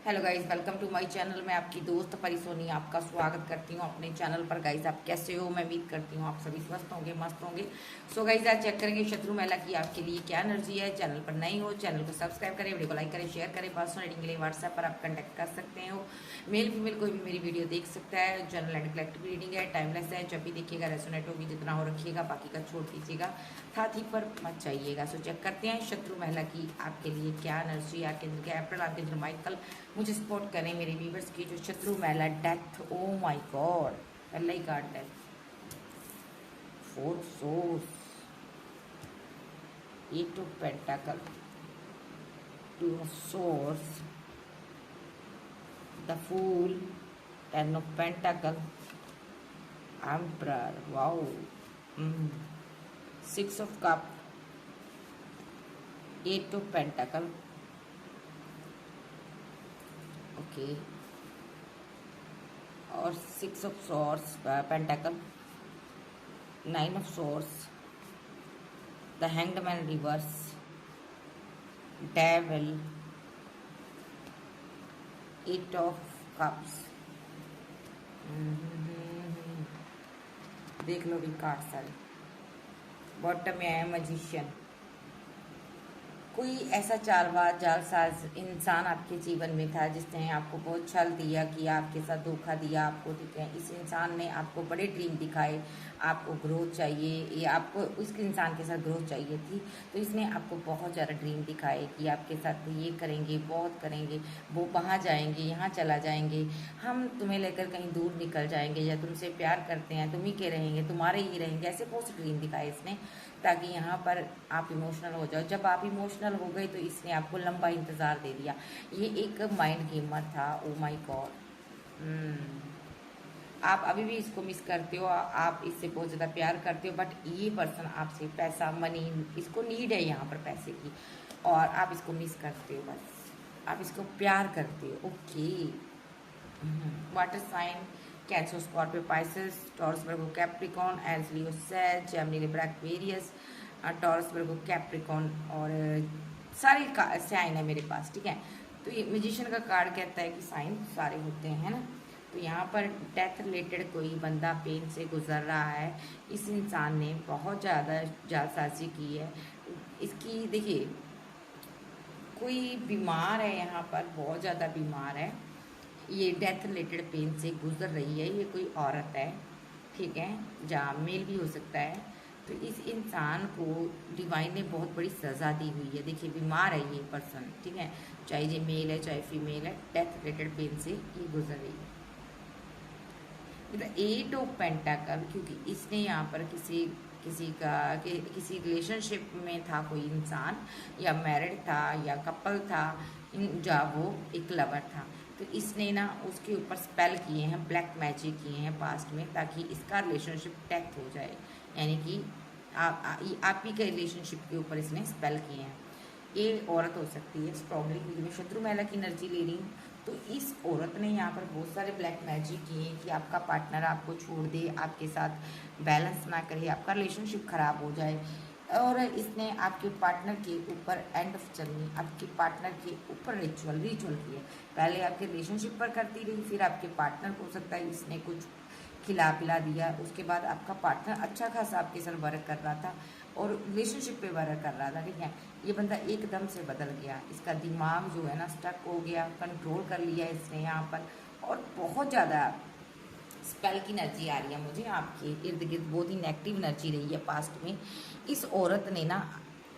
Hello guys, welcome to my channel. मैं आपकी दोस्त परिसोनी आपका स्वागत करती हूँ अपने चैनल पर। गाइज आप कैसे हो? मैं उम्मीद करती हूँ आप सभी स्वस्थ होंगे, मस्त होंगे। सो गाइज आज चेक करेंगे शत्रु महिला की आपके लिए क्या एनर्जी है। चैनल पर नई हो चैनल को सब्सक्राइब करें, वीडियो को लाइक करें, शेयर करें। पर्सनल रीडिंग के लिए व्हाट्सएप पर आप कंटेक्ट कर सकते हो। मेल फीमेल कोई भी मेरी वीडियो देख सकता है। जनरल एंड कलेक्टिव रीडिंग है, टाइमलेस है। जब भी देखिएगा रेसोनेट होगी, जितना हो रखिएगा, बाकी का छोड़ दीजिएगा, हाथी पर मत चाहिएगा। सो चेक करते हैं शत्रु महिला की आपके लिए क्या एनर्जी है। केंद्र के अप्रैल आपके दिन माइकल मुझे सपोर्ट करें मेरे व्यूवर्स की जो शत्रु महिला डेथ। ओ माय गॉड, पहला ही card death, 4 swords, 8 of pentacle, 2 of swords, the fool, 10 of pentacle, emperor, wow, 6 of cup, 8 of pentacle, okay, और 6 of swords pentacle, 9 of swords, the hanged man reverse, devil, 8 of cups. देख लो भी card सारे। Bottom में आया magician. कोई ऐसा चालबाज जालसाज इंसान आपके जीवन में था जिसने आपको बहुत छल दिया, कि आपके साथ धोखा दिया आपको, ठीक है। इस इंसान ने आपको बड़े ड्रीम दिखाए, आपको ग्रोथ चाहिए, या आपको उस इंसान के साथ ग्रोथ चाहिए थी, तो इसने आपको बहुत ज़्यादा ड्रीम दिखाए कि आपके साथ ये करेंगे, बहुत करेंगे, वो वहाँ जाएंगे, यहाँ चला जाएंगे, हम तुम्हें लेकर कहीं दूर निकल जाएंगे, या तुमसे प्यार करते हैं, तुम ही के रहेंगे, तुम्हारे ही रहेंगे, ऐसे बहुत ड्रीम दिखाए इसने, ताकि यहाँ पर आप इमोशनल हो जाओ। जब आप इमोशनल हो गए तो इसने आपको लंबा इंतज़ार दे दिया। ये एक माइंड गेमर था। ओ माय गॉड, आप अभी भी इसको मिस करते हो, आप इससे बहुत ज़्यादा प्यार करते हो, बट ये पर्सन आपसे पैसा, मनी, इसको नीड है यहाँ पर पैसे की, और आप इसको मिस करते हो। बस आप इसको प्यार करते हो। Okay, water sign, Cancer, Scorpio, Pisces, Taurus, Virgo, Capricorn, Aries, Leo, Sag, Gemini, Libra, Aquarius, Taurus, Virgo, Capricorn, और सारे साइन है मेरे पास, ठीक है। तो ये म्यूजिशियन का कार्ड कहता है कि साइन सारे होते हैं, है ना। तो यहाँ पर डेथ रिलेटेड कोई बंदा पेन से गुजर रहा है। इस इंसान ने बहुत ज़्यादा जालसाजी की है। इसकी देखिए, कोई बीमार है यहाँ पर, बहुत ज़्यादा बीमार है, ये डेथ रिलेटेड पेन से गुजर रही है। ये कोई औरत है, ठीक है, जहाँ मेल भी हो सकता है। तो इस इंसान को डिवाइन ने बहुत बड़ी सज़ा दी हुई है। देखिए बीमार है ये पर्सन, ठीक है, चाहे ये मेल है चाहे फीमेल है, डेथ रिलेटेड पेन से ये गुजर रही है। विद 8 ऑफ पेंटाकल, क्योंकि इसने यहाँ पर किसी किसी का किसी रिलेशनशिप में था कोई इंसान, या मैरिड था या कपल था, या वो एक लवर था। तो इसने ना उसके ऊपर स्पेल किए हैं, ब्लैक मैजिक किए हैं पास्ट में, ताकि इसका रिलेशनशिप डेथ हो जाए। यानी कि आप ही के रिलेशनशिप के ऊपर इसने स्पेल किए हैं। ये औरत हो सकती है स्ट्रॉन्गली, क्योंकि मैं शत्रु महिला की एनर्जी ले रही हूँ। तो इस औरत ने यहाँ पर बहुत सारे ब्लैक मैजिक किए हैं कि आपका पार्टनर आपको छोड़ दे, आपके साथ बैलेंस ना करे, आपका रिलेशनशिप खराब हो जाए। और इसने आपके पार्टनर के ऊपर एंड ऑफ जर्नी, आपके पार्टनर के ऊपर रिचुअल किए। पहले आपके रिलेशनशिप पर करती रही, फिर आपके पार्टनर को हो सकता है इसने कुछ खिला पिला दिया, उसके बाद आपका पार्टनर अच्छा खासा आपके साथ वर्क कर रहा था और रिलेशनशिप पे वर्क कर रहा था, ठीक है। ये बंदा एकदम से बदल गया, इसका दिमाग जो है ना स्टक हो गया, कंट्रोल कर लिया इसने यहाँ पर, और बहुत ज़्यादा स्पेल की एनर्जी आ रही है मुझे आपके इर्द गिर्द। बहुत ही नेगेटिव एनर्जी रही है पास्ट में। इस औरत ने ना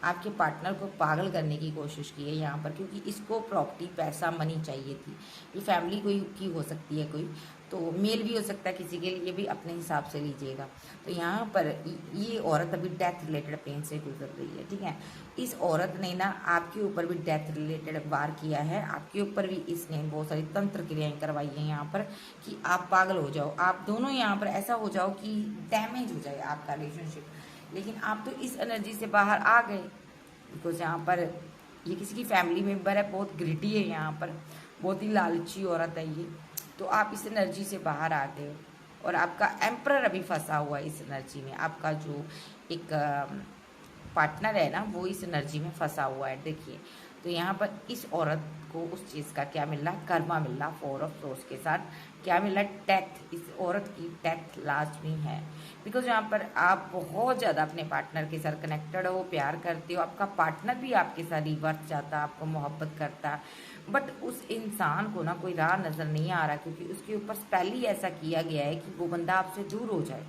आपके पार्टनर को पागल करने की कोशिश की है यहाँ पर, क्योंकि इसको प्रॉपर्टी, पैसा, मनी चाहिए थी। ये फैमिली कोई की हो सकती है, कोई तो मेल भी हो सकता है किसी के लिए, भी अपने हिसाब से लीजिएगा। तो यहाँ पर ये औरत अभी डेथ रिलेटेड पेन से गुजर रही है, ठीक है। इस औरत ने ना आपके ऊपर भी डेथ रिलेटेड वार किया है, आपके ऊपर भी इसने बहुत सारी तंत्र क्रियाएं करवाई हैं यहाँ पर, कि आप पागल हो जाओ, आप दोनों यहाँ पर ऐसा हो जाओ कि डैमेज हो जाए आपका रिलेशनशिप। लेकिन आप तो इस एनर्जी से बाहर आ गए, बिकॉज यहाँ पर ये किसी की फैमिली मेम्बर है, बहुत ग्रिटी है यहाँ पर, बहुत ही लालची औरत है ये। तो आप इस एनर्जी से बाहर आ गए, और आपका एम्परर अभी फंसा हुआ है इस एनर्जी में। आपका जो एक पार्टनर है ना, वो इस एनर्जी में फंसा हुआ है, देखिए। तो यहाँ पर इस औरत को उस चीज़ का क्या मिल रहा, कर्मा मिल रहा। 4 ऑफ सोर्स के साथ क्या मिल रहा, डेथ। इस औरत की डेथ लास्ट में है, बिकॉज यहाँ पर आप बहुत ज़्यादा अपने पार्टनर के साथ कनेक्टेड हो, प्यार करते हो, आपका पार्टनर भी आपके साथ रिवर्स चाहता, आपको मोहब्बत करता, बट उस इंसान को ना कोई राह नज़र नहीं आ रहा, क्योंकि उसके ऊपर पहले ही ऐसा किया गया है कि वो बंदा आपसे दूर हो जाए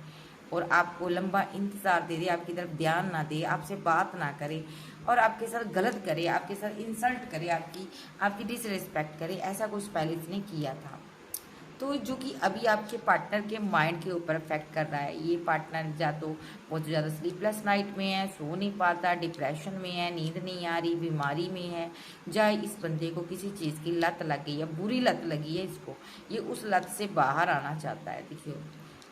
और आपको लंबा इंतज़ार दे दे, आपकी तरफ ध्यान ना दे, आपसे बात ना करे और आपके साथ गलत करे, आपके साथ इंसल्ट करे, आपकी डिसरिस्पेक्ट करे। ऐसा कुछ पहले इसने किया था, तो जो कि अभी आपके पार्टनर के माइंड के ऊपर अफेक्ट कर रहा है। ये पार्टनर या तो बहुत ज़्यादा स्लीपलेस नाइट में है, सो नहीं पाता, डिप्रेशन में है, नींद नहीं आ रही, बीमारी में है, या इस बंदे को किसी चीज़ की लत लग गई है, बुरी लत लगी है इसको, ये उस लत से बाहर आना चाहता है। देखिए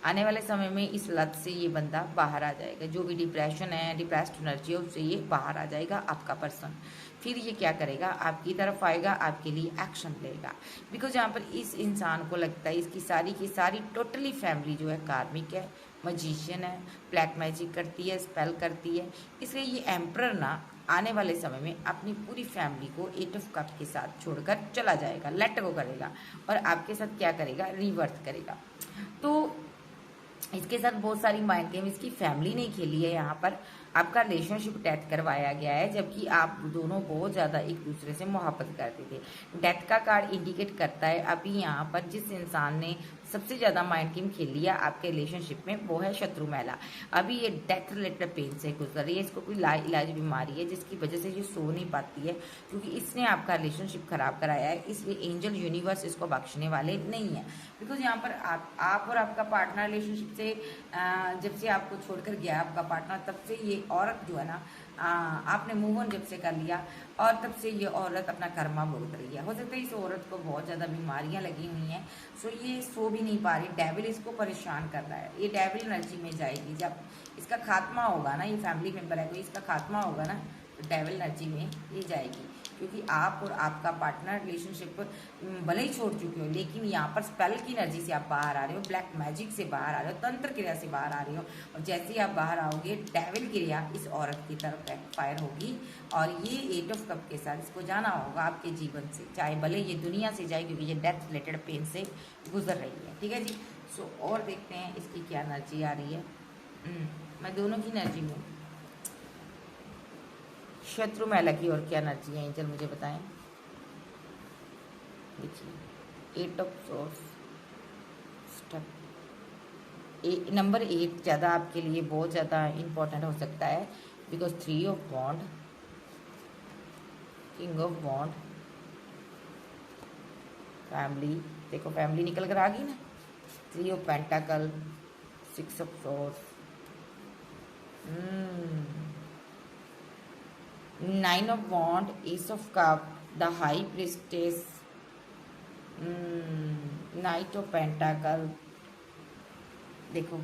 आने वाले समय में इस लत से ये बंदा बाहर आ जाएगा, जो भी डिप्रेशन है, डिप्रेस्ड एनर्जी है, उससे ये बाहर आ जाएगा आपका पर्सन। फिर ये क्या करेगा, आपकी तरफ आएगा, आपके लिए एक्शन लेगा, बिकॉज यहाँ पर इस इंसान को लगता है इसकी सारी की सारी टोटली फैमिली जो है कार्मिक है, मजिशियन है, ब्लैक मैजिक करती है, स्पेल करती है, इसलिए ये एम्परर ना आने वाले समय में अपनी पूरी फैमिली को 8 ऑफ कप के साथ छोड़कर चला जाएगा, लेट गो करेगा और आपके साथ क्या करेगा, रिवर्स करेगा। तो इसके साथ बहुत सारी माइंड गेम इसकी फैमिली ने खेली है। यहाँ पर आपका रिलेशनशिप डेथ करवाया गया है, जबकि आप दोनों बहुत ज़्यादा एक दूसरे से मोहब्बत करते थे। डेथ का कार्ड इंडिकेट करता है अभी यहाँ पर जिस इंसान ने सबसे ज़्यादा माइंड गेम खेल लिया आपके रिलेशनशिप में, वो है शत्रु महिला। अभी ये डेथ रिलेटेड पेन से गुजर रही है, इसको कोई लाइलाज बीमारी है जिसकी वजह से ये सो नहीं पाती है, क्योंकि इसने आपका रिलेशनशिप खराब कराया है। इसलिए एंजल यूनिवर्स इसको बख्शने वाले नहीं है, बिकॉज यहाँ पर आप और आपका पार्टनर रिलेशनशिप से जब से आपको छोड़कर गया आपका पार्टनर, तब से ये औरत जो है ना, आपने मूव ऑन जब से कर लिया और तब से ये औरत अपना कर्मा भुगत रही है। हो सकता है इस औरत को बहुत ज़्यादा बीमारियां लगी हुई हैं, सो ये सो भी नहीं पा रही, डेविल इसको परेशान कर रहा है। ये डेविल एनर्जी में जाएगी, जब इसका खात्मा होगा ना, ये फैमिली मेम्बर है कोई, इसका खात्मा होगा ना तो डेविल एनर्जी में ये जाएगी, क्योंकि आप और आपका पार्टनर रिलेशनशिप भले ही छोड़ चुके हो, लेकिन यहाँ पर स्पेल की एनर्जी से आप बाहर आ रहे हो, ब्लैक मैजिक से बाहर आ रहे हो, तंत्र क्रिया से बाहर आ रहे हो, और जैसे ही आप बाहर आओगे डेविल क्रिया इस औरत की तरफ फायर होगी और ये 8 ऑफ कप के साथ इसको जाना होगा आपके जीवन से, चाहे भले ये दुनिया से जाए, क्योंकि ये डेथ रिलेटेड पेन से गुजर रही है। ठीक है जी। सो और देखते हैं इसकी क्या एनर्जी आ रही है। मैं दोनों की एनर्जी में, शत्रु महिला की और क्या एनर्जी है एंजल मुझे बताएं। देखिए 8 ऑफ सोर्स स्टक, नंबर 8 ज़्यादा आपके लिए बहुत ज़्यादा इम्पोर्टेंट हो सकता है, because 3 of wand, king of wand, family, देखो फैमिली निकल कर आ गई ना, 3 of pentacle, 6 of swords, 9 of wand, ace of cup, the high priestess, knight of pentacle. देखो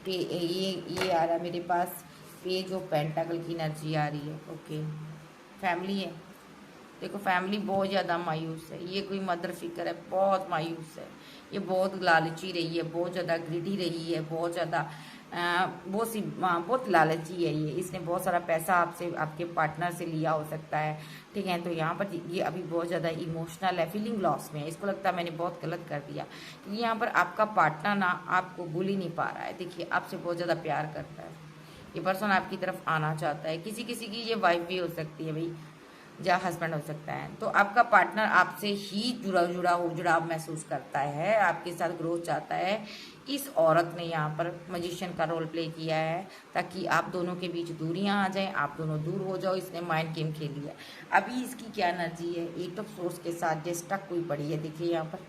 ये आ रहा है मेरे पास, पेज ऑफ पेंटाकल की एनर्जी आ रही है। ओके फैमिली है, देखो फैमिली बहुत ज़्यादा मायूस है, ये कोई मदर फिकर है, बहुत मायूस है, ये बहुत लालची रही है, बहुत ज़्यादा ग्रिडी रही है, बहुत ज़्यादा बहुत लालची है ये, इसने बहुत सारा पैसा आपसे, आपके पार्टनर से लिया हो सकता है। ठीक है, तो यहाँ पर ये अभी बहुत ज़्यादा इमोशनल है, फीलिंग लॉस में है, इसको लगता है मैंने बहुत गलत कर दिया, क्योंकि यहाँ पर आपका पार्टनर ना आपको भूल ही नहीं पा रहा है। देखिए आपसे बहुत ज़्यादा प्यार करता है, ये पर्सन आपकी तरफ आना चाहता है, किसी किसी की ये वाइफ भी हो सकती है भाई, या हस्बैंड हो सकता है। तो आपका पार्टनर आपसे ही जुड़ाव महसूस करता है, आपके साथ ग्रोथ चाहता है। इस औरत ने यहाँ पर मजिशियन का रोल प्ले किया है, ताकि आप दोनों के बीच दूरियां आ जाएं, आप दोनों दूर हो जाओ, इसने माइंड गेम खेली है। अभी इसकी क्या एनर्जी है, 8 ऑफ सोर्स के साथ ये स्टक हुई पड़ी है। देखिए यहाँ पर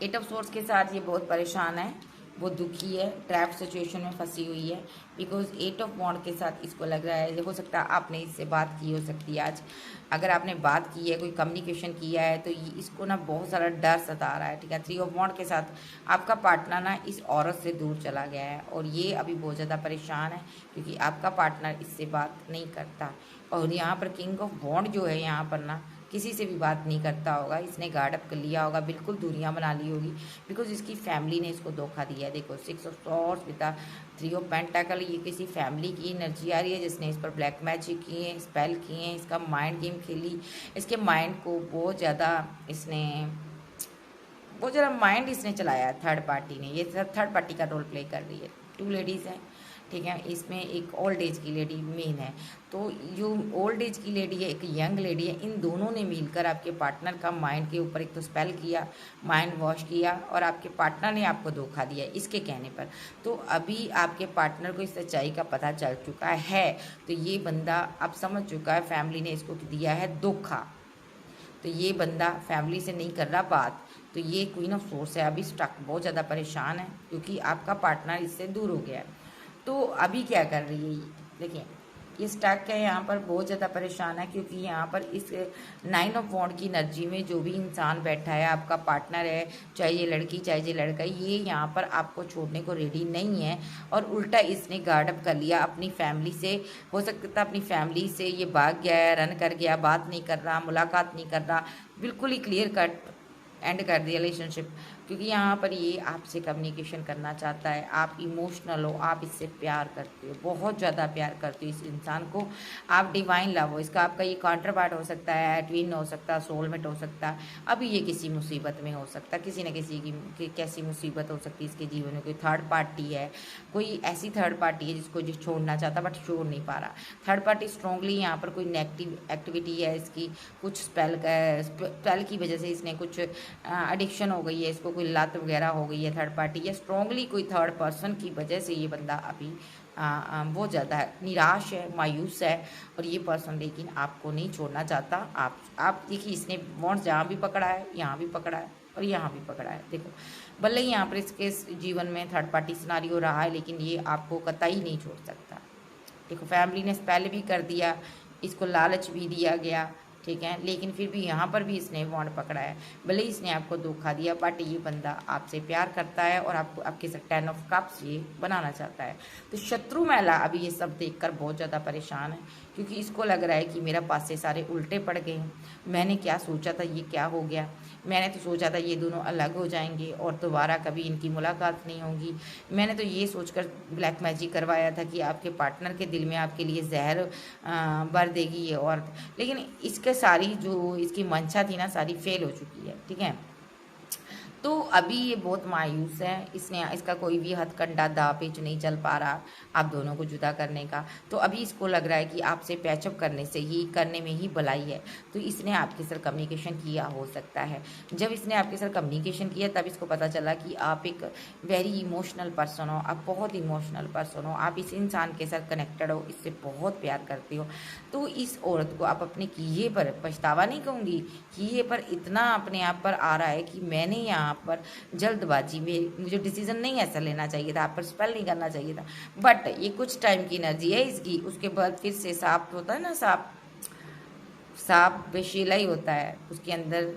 8 ऑफ सोर्स के साथ ये बहुत परेशान है, वो दुखी है, ट्रैप सिचुएशन में फंसी हुई है, बिकॉज 8 ऑफ वॉन्ड के साथ इसको लग रहा है, हो सकता है आपने इससे बात की हो सकती है आज, अगर आपने बात की है, कोई कम्युनिकेशन किया है, तो इसको ना बहुत सारा डर सता रहा है। ठीक है, 3 ऑफ वॉन्ड के साथ आपका पार्टनर ना इस औरत से दूर चला गया है, और ये अभी बहुत ज़्यादा परेशान है, क्योंकि आपका पार्टनर इससे बात नहीं करता। और यहाँ पर किंग ऑफ वॉन्ड जो है यहाँ पर ना किसी से भी बात नहीं करता होगा, इसने गार्ड अप कर लिया होगा, बिल्कुल दूरियां बना ली होगी, बिकॉज इसकी फैमिली ने इसको धोखा दिया है। देखो 6 ऑफ सॉर्ड्स विद 3 ऑफ पेंटाकल, ये किसी फैमिली की एनर्जी आ रही है जिसने इस पर ब्लैक मैजिक किए, स्पेल किए, इसका माइंड गेम खेली, इसके माइंड को बहुत ज़्यादा माइंड इसने चलाया है थर्ड पार्टी ने। ये थर्ड पार्टी का रोल प्ले कर रही है। 2 लेडीज़ हैं, ठीक है, इसमें एक ओल्ड एज की लेडी मेन है। तो जो ओल्ड एज की लेडी है, एक यंग लेडी है, इन दोनों ने मिलकर आपके पार्टनर का माइंड के ऊपर एक तो स्पेल किया, माइंड वॉश किया, और आपके पार्टनर ने आपको धोखा दिया इसके कहने पर। तो अभी आपके पार्टनर को इस सच्चाई का पता चल चुका है, तो ये बंदा अब समझ चुका है फैमिली ने इसको दिया है धोखा। तो ये बंदा फैमिली से नहीं कर रहा बात, तो ये क्वीन ऑफ सोर्स है, अभी स्टक, बहुत ज़्यादा परेशान है क्योंकि आपका पार्टनर इससे दूर हो गया है। तो अभी क्या कर रही है ये, देखिए ये स्टक है यहाँ पर, बहुत ज़्यादा परेशान है क्योंकि यहाँ पर इस 9 ऑफ वॉन्ड की एनर्जी में जो भी इंसान बैठा है, आपका पार्टनर है, चाहे ये लड़की चाहे ये लड़का, ये यहाँ पर आपको छोड़ने को रेडी नहीं है। और उल्टा इसने गार्ड अप कर लिया अपनी फैमिली से। हो सकता है अपनी फैमिली से ये भाग गया है, रन कर गया, बात नहीं कर रहा, मुलाकात नहीं कर रहा, बिल्कुल ही क्लियर कट एंड कर दिया रिलेशनशिप, क्योंकि यहाँ पर ये आपसे कम्युनिकेशन करना चाहता है। आप इमोशनल हो, आप इससे प्यार करते हो, बहुत ज़्यादा प्यार करते हो इस इंसान को, आप डिवाइन लव हो। इसका आपका ये काउंटर पार्ट हो सकता है, ट्विन हो सकता है, सोलमेट हो सकता है। अभी ये किसी मुसीबत में हो सकता है, किसी न किसी की कैसी मुसीबत हो सकती है इसके जीवन में। कोई थर्ड पार्टी है, कोई ऐसी थर्ड पार्टी है जिसको जो छोड़ना चाहता बट छोड़ नहीं पा रहा। थर्ड पार्टी स्ट्रॉन्गली यहाँ पर कोई नेगेटिव एक्टिविटी है इसकी, कुछ स्पेल की वजह से इसने कुछ एडिक्शन हो गई है इसको, कोई लत वगैरह हो गई है थर्ड पार्टी, या स्ट्रॉन्गली कोई थर्ड पर्सन की वजह से ये बंदा अभी बहुत ज़्यादा निराश है, मायूस है। और ये पर्सन लेकिन आपको नहीं छोड़ना चाहता। आप देखिए, इसने वॉन्ट्स जहाँ भी पकड़ा है, यहाँ भी पकड़ा है और यहाँ भी पकड़ा है। देखो भले ही यहाँ पर इसके जीवन में थर्ड पार्टी सिनारियो रहा है, लेकिन ये आपको कतई नहीं छोड़ सकता। देखो फैमिली ने पहले भी कर दिया, इसको लालच भी दिया गया, ठीक है, लेकिन फिर भी यहाँ पर भी इसने वॉन्ड पकड़ा है। भले ही इसने आपको धोखा दिया, बट ये बंदा आपसे प्यार करता है और आपको आपके साथ 10 ऑफ कप्स ये बनाना चाहता है। तो शत्रु महिला अभी ये सब देखकर बहुत ज़्यादा परेशान है, क्योंकि इसको लग रहा है कि मेरा पास से सारे उल्टे पड़ गए हैं। मैंने क्या सोचा था, ये क्या हो गया। मैंने तो सोचा था ये दोनों अलग हो जाएंगे और दोबारा कभी इनकी मुलाकात नहीं होगी। मैंने तो ये सोचकर ब्लैक मैजिक करवाया था कि आपके पार्टनर के दिल में आपके लिए जहर भर देगी ये औरत, लेकिन इसके सारी जो इसकी मंशा थी ना, सारी फेल हो चुकी है, ठीक है। तो अभी ये बहुत मायूस है, इसका कोई भी हथकंडा दा पेच नहीं चल पा रहा आप दोनों को जुदा करने का। तो अभी इसको लग रहा है कि आपसे पैचअप करने में ही भलाई है। तो इसने आपके साथ कम्युनिकेशन किया हो सकता है। जब इसने आपके साथ कम्युनिकेशन किया तब इसको पता चला कि आप एक वेरी इमोशनल पर्सन हो, आप बहुत इमोशनल पर्सन हो, आप इस इंसान के साथ कनेक्टेड हो, इससे बहुत प्यार करते हो। तो इस औरत को आप अपने किए पर, पछतावा नहीं कहूँगी, किए पर इतना अपने आप पर आ रहा है कि मैंने यहाँ पर जल्दबाजी में, मुझे डिसीजन नहीं ऐसा लेना चाहिए था, आप पर स्पेल नहीं करना चाहिए था। बट ये कुछ टाइम की एनर्जी है इसकी, उसके बाद फिर से सांप होता है ना, सांप विषैला ही होता है, उसके अंदर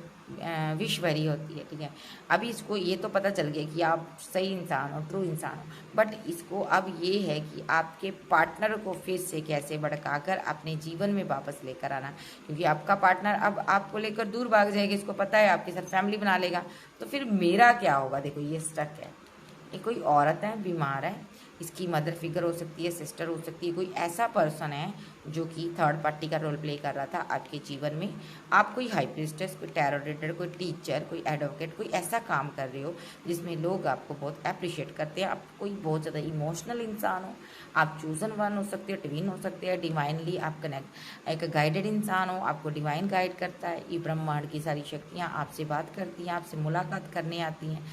विष भरी होती है, ठीक है। अभी इसको ये तो पता चल गया कि आप सही इंसान हो, ट्रू इंसान हो, बट इसको अब ये है कि आपके पार्टनर को फिर से कैसे भड़काकर अपने जीवन में वापस लेकर आना, क्योंकि आपका पार्टनर अब आपको लेकर दूर भाग जाएगा, इसको पता है आपके साथ फैमिली बना लेगा, तो फिर मेरा क्या होगा। देखो ये स्टक है, ये कोई औरत है, बीमार है, इसकी मदर फिगर हो सकती है, सिस्टर हो सकती है, कोई ऐसा पर्सन है जो कि थर्ड पार्टी का रोल प्ले कर रहा था आपके जीवन में। आप कोई हाई प्रीस्टेस, कोई टैरो रीडर, कोई टीचर, कोई एडवोकेट, कोई ऐसा काम कर रहे हो जिसमें लोग आपको बहुत अप्रिशिएट करते हैं। आप कोई बहुत ज़्यादा इमोशनल इंसान हो, आप चूजन वन हो सकते हो, ट्विन हो सकते हैं, डिवाइनली आप कनेक्ट एक गाइडेड इंसान हो, आपको डिवाइन गाइड करता है, ये ब्रह्मांड की सारी शक्तियाँ आपसे बात करती हैं, आपसे मुलाकात करने आती हैं।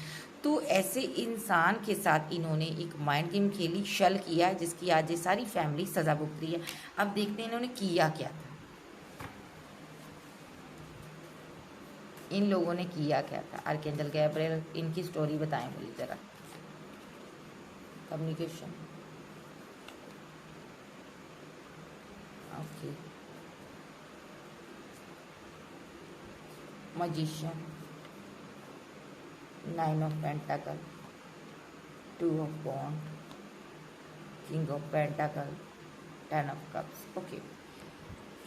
तो ऐसे इंसान के साथ इन्होंने एक माइंड गेम खेली, शल किया, जिसकी आज ये सारी फैमिली सजा भुगत रही है। अब देखते हैं इन्होंने किया क्या था, इन लोगों ने किया क्या था। आर्कएंजल गैब्रिएल, इनकी स्टोरी बताएं मुझे जरा। Communication, okay, magician, 9 of pentacle, 2 of wand, king of pentacle, 10 of cups, okay.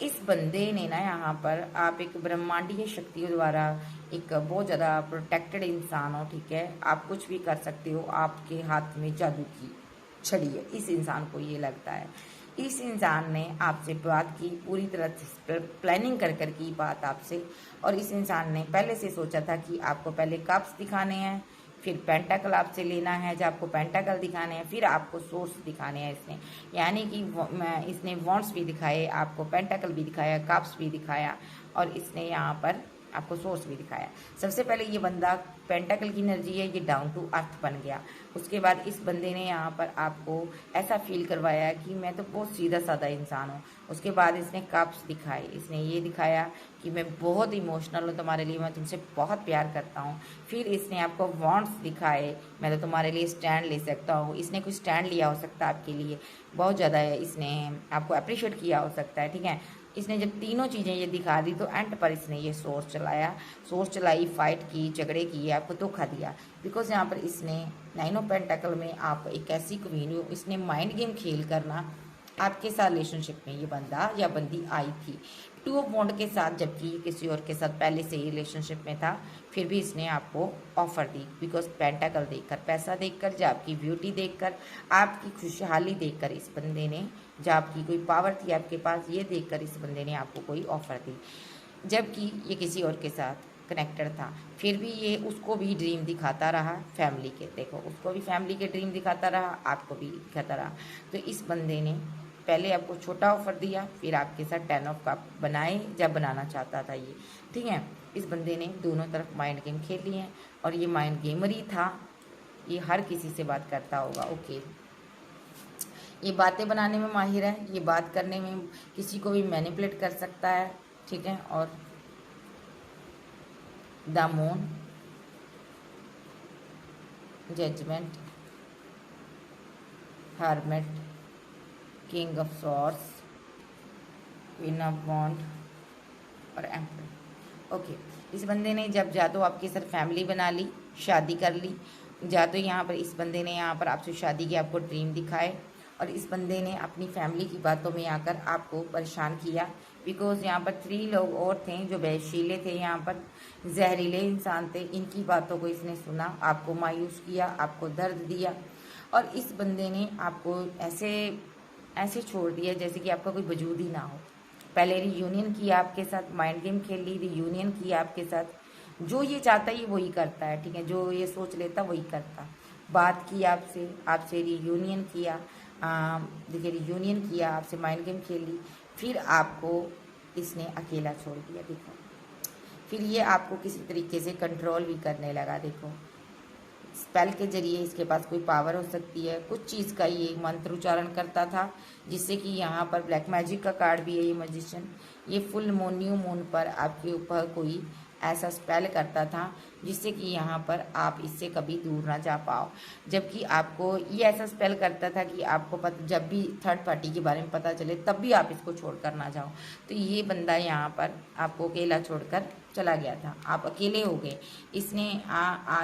इस बंदे ने ना यहाँ पर, आप एक ब्रह्मांडीय शक्तियों द्वारा एक बहुत ज़्यादा प्रोटेक्टेड इंसान हो, ठीक है, आप कुछ भी कर सकते हो, आपके हाथ में जादू की छड़ी है, इस इंसान को ये लगता है। इस इंसान ने आपसे बात की, पूरी तरह से प्लानिंग कर कर की बात आपसे, और इस इंसान ने पहले से सोचा था कि आपको पहले कप्स दिखाने हैं, फिर पेंटाकल आपसे लेना है, जब आपको पेंटाकल दिखाने हैं फिर आपको सोर्स दिखाने हैं इसने, यानी कि इसने वॉन्ट्स भी दिखाए, आपको पेंटाकल भी दिखाया, कप्स भी दिखाया, और इसने यहाँ पर आपको सोर्स भी दिखाया। सबसे पहले ये बंदा पेंटाकल की एनर्जी है, ये डाउन टू अर्थ बन गया। उसके बाद इस बंदे ने यहाँ पर आपको ऐसा फील करवाया कि मैं तो बहुत सीधा साधा इंसान हूँ। उसके बाद इसने कप्स दिखाए, इसने ये दिखाया कि मैं बहुत इमोशनल हूँ तुम्हारे लिए, मैं तुमसे बहुत प्यार करता हूँ। फिर इसने आपको वॉन्ट्स दिखाए, मैं तो तुम्हारे लिए स्टैंड ले सकता हूँ। इसने कोई स्टैंड लिया हो सकता है आपके लिए, बहुत ज़्यादा इसने आपको अप्रिशिएट किया हो सकता है, ठीक है। इसने जब तीनों चीज़ें ये दिखा दी तो एंड पर इसने ये सोर्स चलाई, फाइट की, झगड़े किए, आपको धोखा दिया। बिकॉज यहाँ पर इसने 9 ऑफ पेंटाकल में आप एक ऐसी क्वीन हो, इसने माइंड गेम खेल करना आपके साथ रिलेशनशिप में ये बंदा या बंदी आई थी 2 ऑफ वॉन्ड के साथ, जबकि किसी और के साथ पहले से ही रिलेशनशिप में था, फिर भी इसने आपको ऑफर दी। बिकॉज पेंटाकल देखकर, पैसा देखकर, जब आपकी ब्यूटी देखकर, आपकी खुशहाली देखकर इस बंदे ने, जब आपकी कोई पावर थी आपके पास, ये देखकर इस बंदे ने आपको कोई ऑफर दी, जबकि ये किसी और के साथ कनेक्टेड था। फिर भी ये उसको भी ड्रीम दिखाता रहा फैमिली के, देखो उसको भी फैमिली के ड्रीम दिखाता रहा, आपको भी दिखाता रहा। तो इस बंदे ने पहले आपको छोटा ऑफर दिया, फिर आपके साथ 10 ऑफ कप बनाए जब बनाना चाहता था ये, ठीक है। इस बंदे ने दोनों तरफ माइंड गेम खेल लिए हैं, और ये माइंड गेमर ही था, ये हर किसी से बात करता होगा, ओके। ये बातें बनाने में माहिर है, ये बात करने में किसी को भी मैनिपुलेट कर सकता है, ठीक है। और the moon, judgement, hermit, king of swords, queen of wand और एम्परर, ओके। इस बंदे ने जब जा तो आपके साथ फैमिली बना ली, शादी कर ली, जा तो यहाँ पर इस बंदे ने यहाँ पर आपसे शादी की, आपको ड्रीम दिखाए, और इस बंदे ने अपनी फैमिली की बातों में आकर आपको परेशान किया। बिकॉज यहाँ पर 3 लोग और थे जो वहशीले थे, यहाँ पर जहरीले इंसान थे, इनकी बातों को इसने सुना, आपको मायूस किया, आपको दर्द दिया, और इस बंदे ने आपको ऐसे ऐसे छोड़ दिया जैसे कि आपका कोई वजूद ही ना हो। पहले रियूनियन किया आपके साथ, माइंड गेम खेल ली, रियूनियन किया आपके साथ, जो ये चाहता है वही करता है, ठीक है, जो ये सोच लेता वही करता। बात की आपसे, आपसे रियूनियन किया, देखिए रियूनियन किया आपसे, माइंड गेम खेल ली, फिर आपको इसने अकेला छोड़ दिया, देखो। फिर ये आपको किसी तरीके से कंट्रोल भी करने लगा, देखो स्पेल के जरिए इसके पास कोई पावर हो सकती है, कुछ चीज़ का ये मंत्र उच्चारण करता था, जिससे कि यहाँ पर ब्लैक मैजिक का कार्ड भी है ये मैजिशियन। ये फुल मून, न्यू मून पर आपके ऊपर कोई ऐसा स्पेल करता था जिससे कि यहाँ पर आप इससे कभी दूर ना जा पाओ। जबकि आपको ये ऐसा स्पेल करता था कि आपको जब भी थर्ड पार्टी के बारे में पता चले तब भी आप इसको छोड़ कर ना जाओ। तो ये बंदा यहाँ पर आपको अकेला छोड़कर चला गया था, आप अकेले हो गए। इसने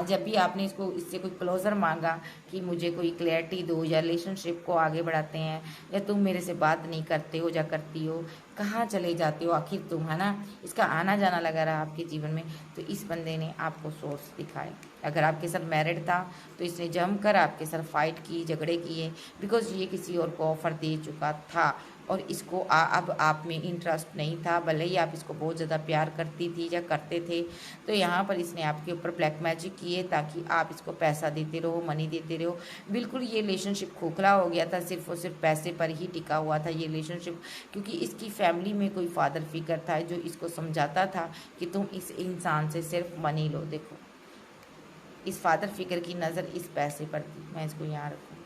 जब भी आपने इससे कोई क्लोजर मांगा कि मुझे कोई क्लैरिटी दो, या रिलेशनशिप को आगे बढ़ाते हैं, या तुम मेरे से बात नहीं करते हो या करती हो, कहाँ चले जाते हो आखिर तुम, है ना, इसका आना जाना लगा रहा आपके जीवन में। तो इस बंदे ने आपको सोर्स दिखाए। अगर आपके साथ मैरिड था तो इसने जमकर आपके साथ फाइट की, झगड़े किए, बिकॉज ये किसी और को ऑफर दे चुका था, और इसको अब आप में इंटरेस्ट नहीं था, भले ही आप इसको बहुत ज़्यादा प्यार करती थी या करते थे। तो यहाँ पर इसने आपके ऊपर ब्लैक मैजिक किए ताकि आप इसको पैसा देते रहो, मनी देते रहो। बिल्कुल ये रिलेशनशिप खोखला हो गया था, सिर्फ और सिर्फ पैसे पर ही टिका हुआ था ये रिलेशनशिप, क्योंकि इसकी फैमिली में कोई फादर फिगर था जो इसको समझाता था कि तुम इस इंसान से सिर्फ मनी लो। देखो इस फादर फिगर की नज़र इस पैसे पर थी, मैं इसको यहाँ रखूँ,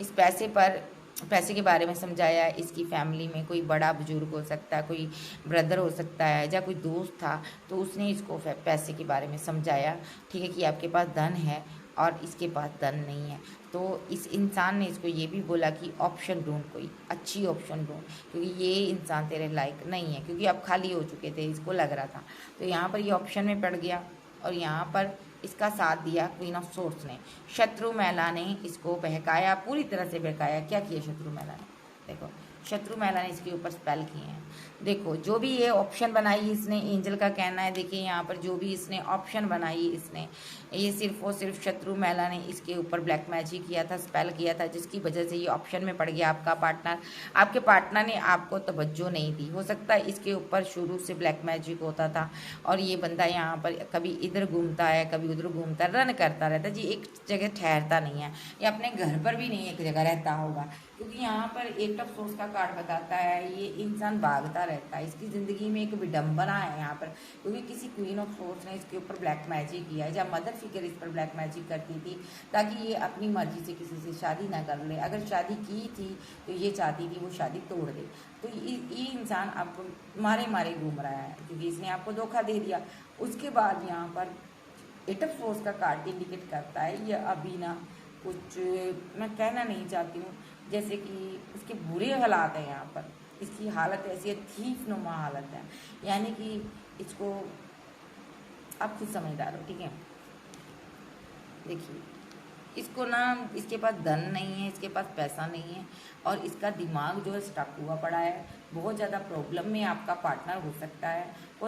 इस पैसे के बारे में समझाया। इसकी फैमिली में कोई बड़ा बुजुर्ग हो सकता है, कोई ब्रदर हो सकता है, या कोई दोस्त था, तो उसने इसको पैसे के बारे में समझाया, ठीक है, कि आपके पास धन है और इसके पास धन नहीं है। तो इस इंसान ने इसको ये भी बोला कि ऑप्शन ढूंढ, कोई अच्छी ऑप्शन ढूंढ, क्योंकि ये इंसान तेरे लायक नहीं है, क्योंकि आप खाली हो चुके थे, इसको लग रहा था। तो यहाँ पर ये ऑप्शन में पड़ गया, और यहाँ पर इसका साथ दिया क्वीन ऑफ सोर्ड्स ने। शत्रु महिला ने इसको बहकाया, पूरी तरह से बहकाया। क्या किया शत्रु महिला ने, देखो शत्रु महिला ने इसके ऊपर स्पेल किए हैं। देखो जो भी ये ऑप्शन बनाई इसने, एंजल का कहना है, देखिए यहाँ पर जो भी इसने ऑप्शन बनाई इसने, ये सिर्फ और सिर्फ शत्रु महिला ने इसके ऊपर ब्लैक मैजिक किया था, स्पेल किया था, जिसकी वजह से ये ऑप्शन में पड़ गया आपका पार्टनर। आपके पार्टनर ने आपको तवज्जो नहीं दी। हो सकता है इसके ऊपर शुरू से ब्लैक मैजिक होता था और ये बंदा यहाँ पर कभी इधर घूमता है, कभी उधर घूमता है, रन करता रहता है जी, एक जगह ठहरता नहीं है, या अपने घर पर भी नहीं एक जगह रहता होगा, क्योंकि यहाँ पर एट ऑफ सोर्स का कार्ड बताता है ये इंसान भागता रहता है। इसकी ज़िंदगी में एक विडंबना है यहाँ पर, क्योंकि किसी क्वीन ऑफ सोर्स ने इसके ऊपर ब्लैक मैजिक किया है, जब मदर फिगर इस पर ब्लैक मैजिक करती थी ताकि ये अपनी मर्जी से किसी से शादी ना कर ले। अगर शादी की थी तो ये चाहती थी वो शादी तोड़ दे। तो ये इंसान आपको मारे मारे घूम रहा है, क्योंकि इसने आपको धोखा दे दिया। उसके बाद यहाँ पर एट ऑफ सोर्स का कार्ड इंडिकेट करता है ये अभी ना कुछ, मैं कहना नहीं चाहती हूँ, जैसे कि इसके बुरे हालात है यहाँ पर, इसकी हालत ऐसी है, थीफ नुमा हालत है, यानी कि इसको आप खुद समझदार हो, ठीक है। देखिए इसको ना, इसके पास धन नहीं है, इसके पास पैसा नहीं है, और इसका दिमाग जो है स्टक हुआ पड़ा है। बहुत ज़्यादा प्रॉब्लम में आपका पार्टनर हो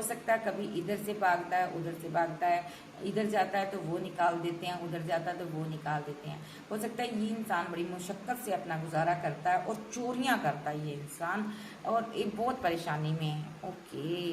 सकता है कभी इधर से भागता है, उधर से भागता है, इधर जाता है तो वो निकाल देते हैं, उधर जाता है तो वो निकाल देते हैं। हो सकता है ये इंसान बड़ी मुशक्क़त से अपना गुजारा करता है और चोरियां करता है ये इंसान, और ये बहुत परेशानी में है। ओके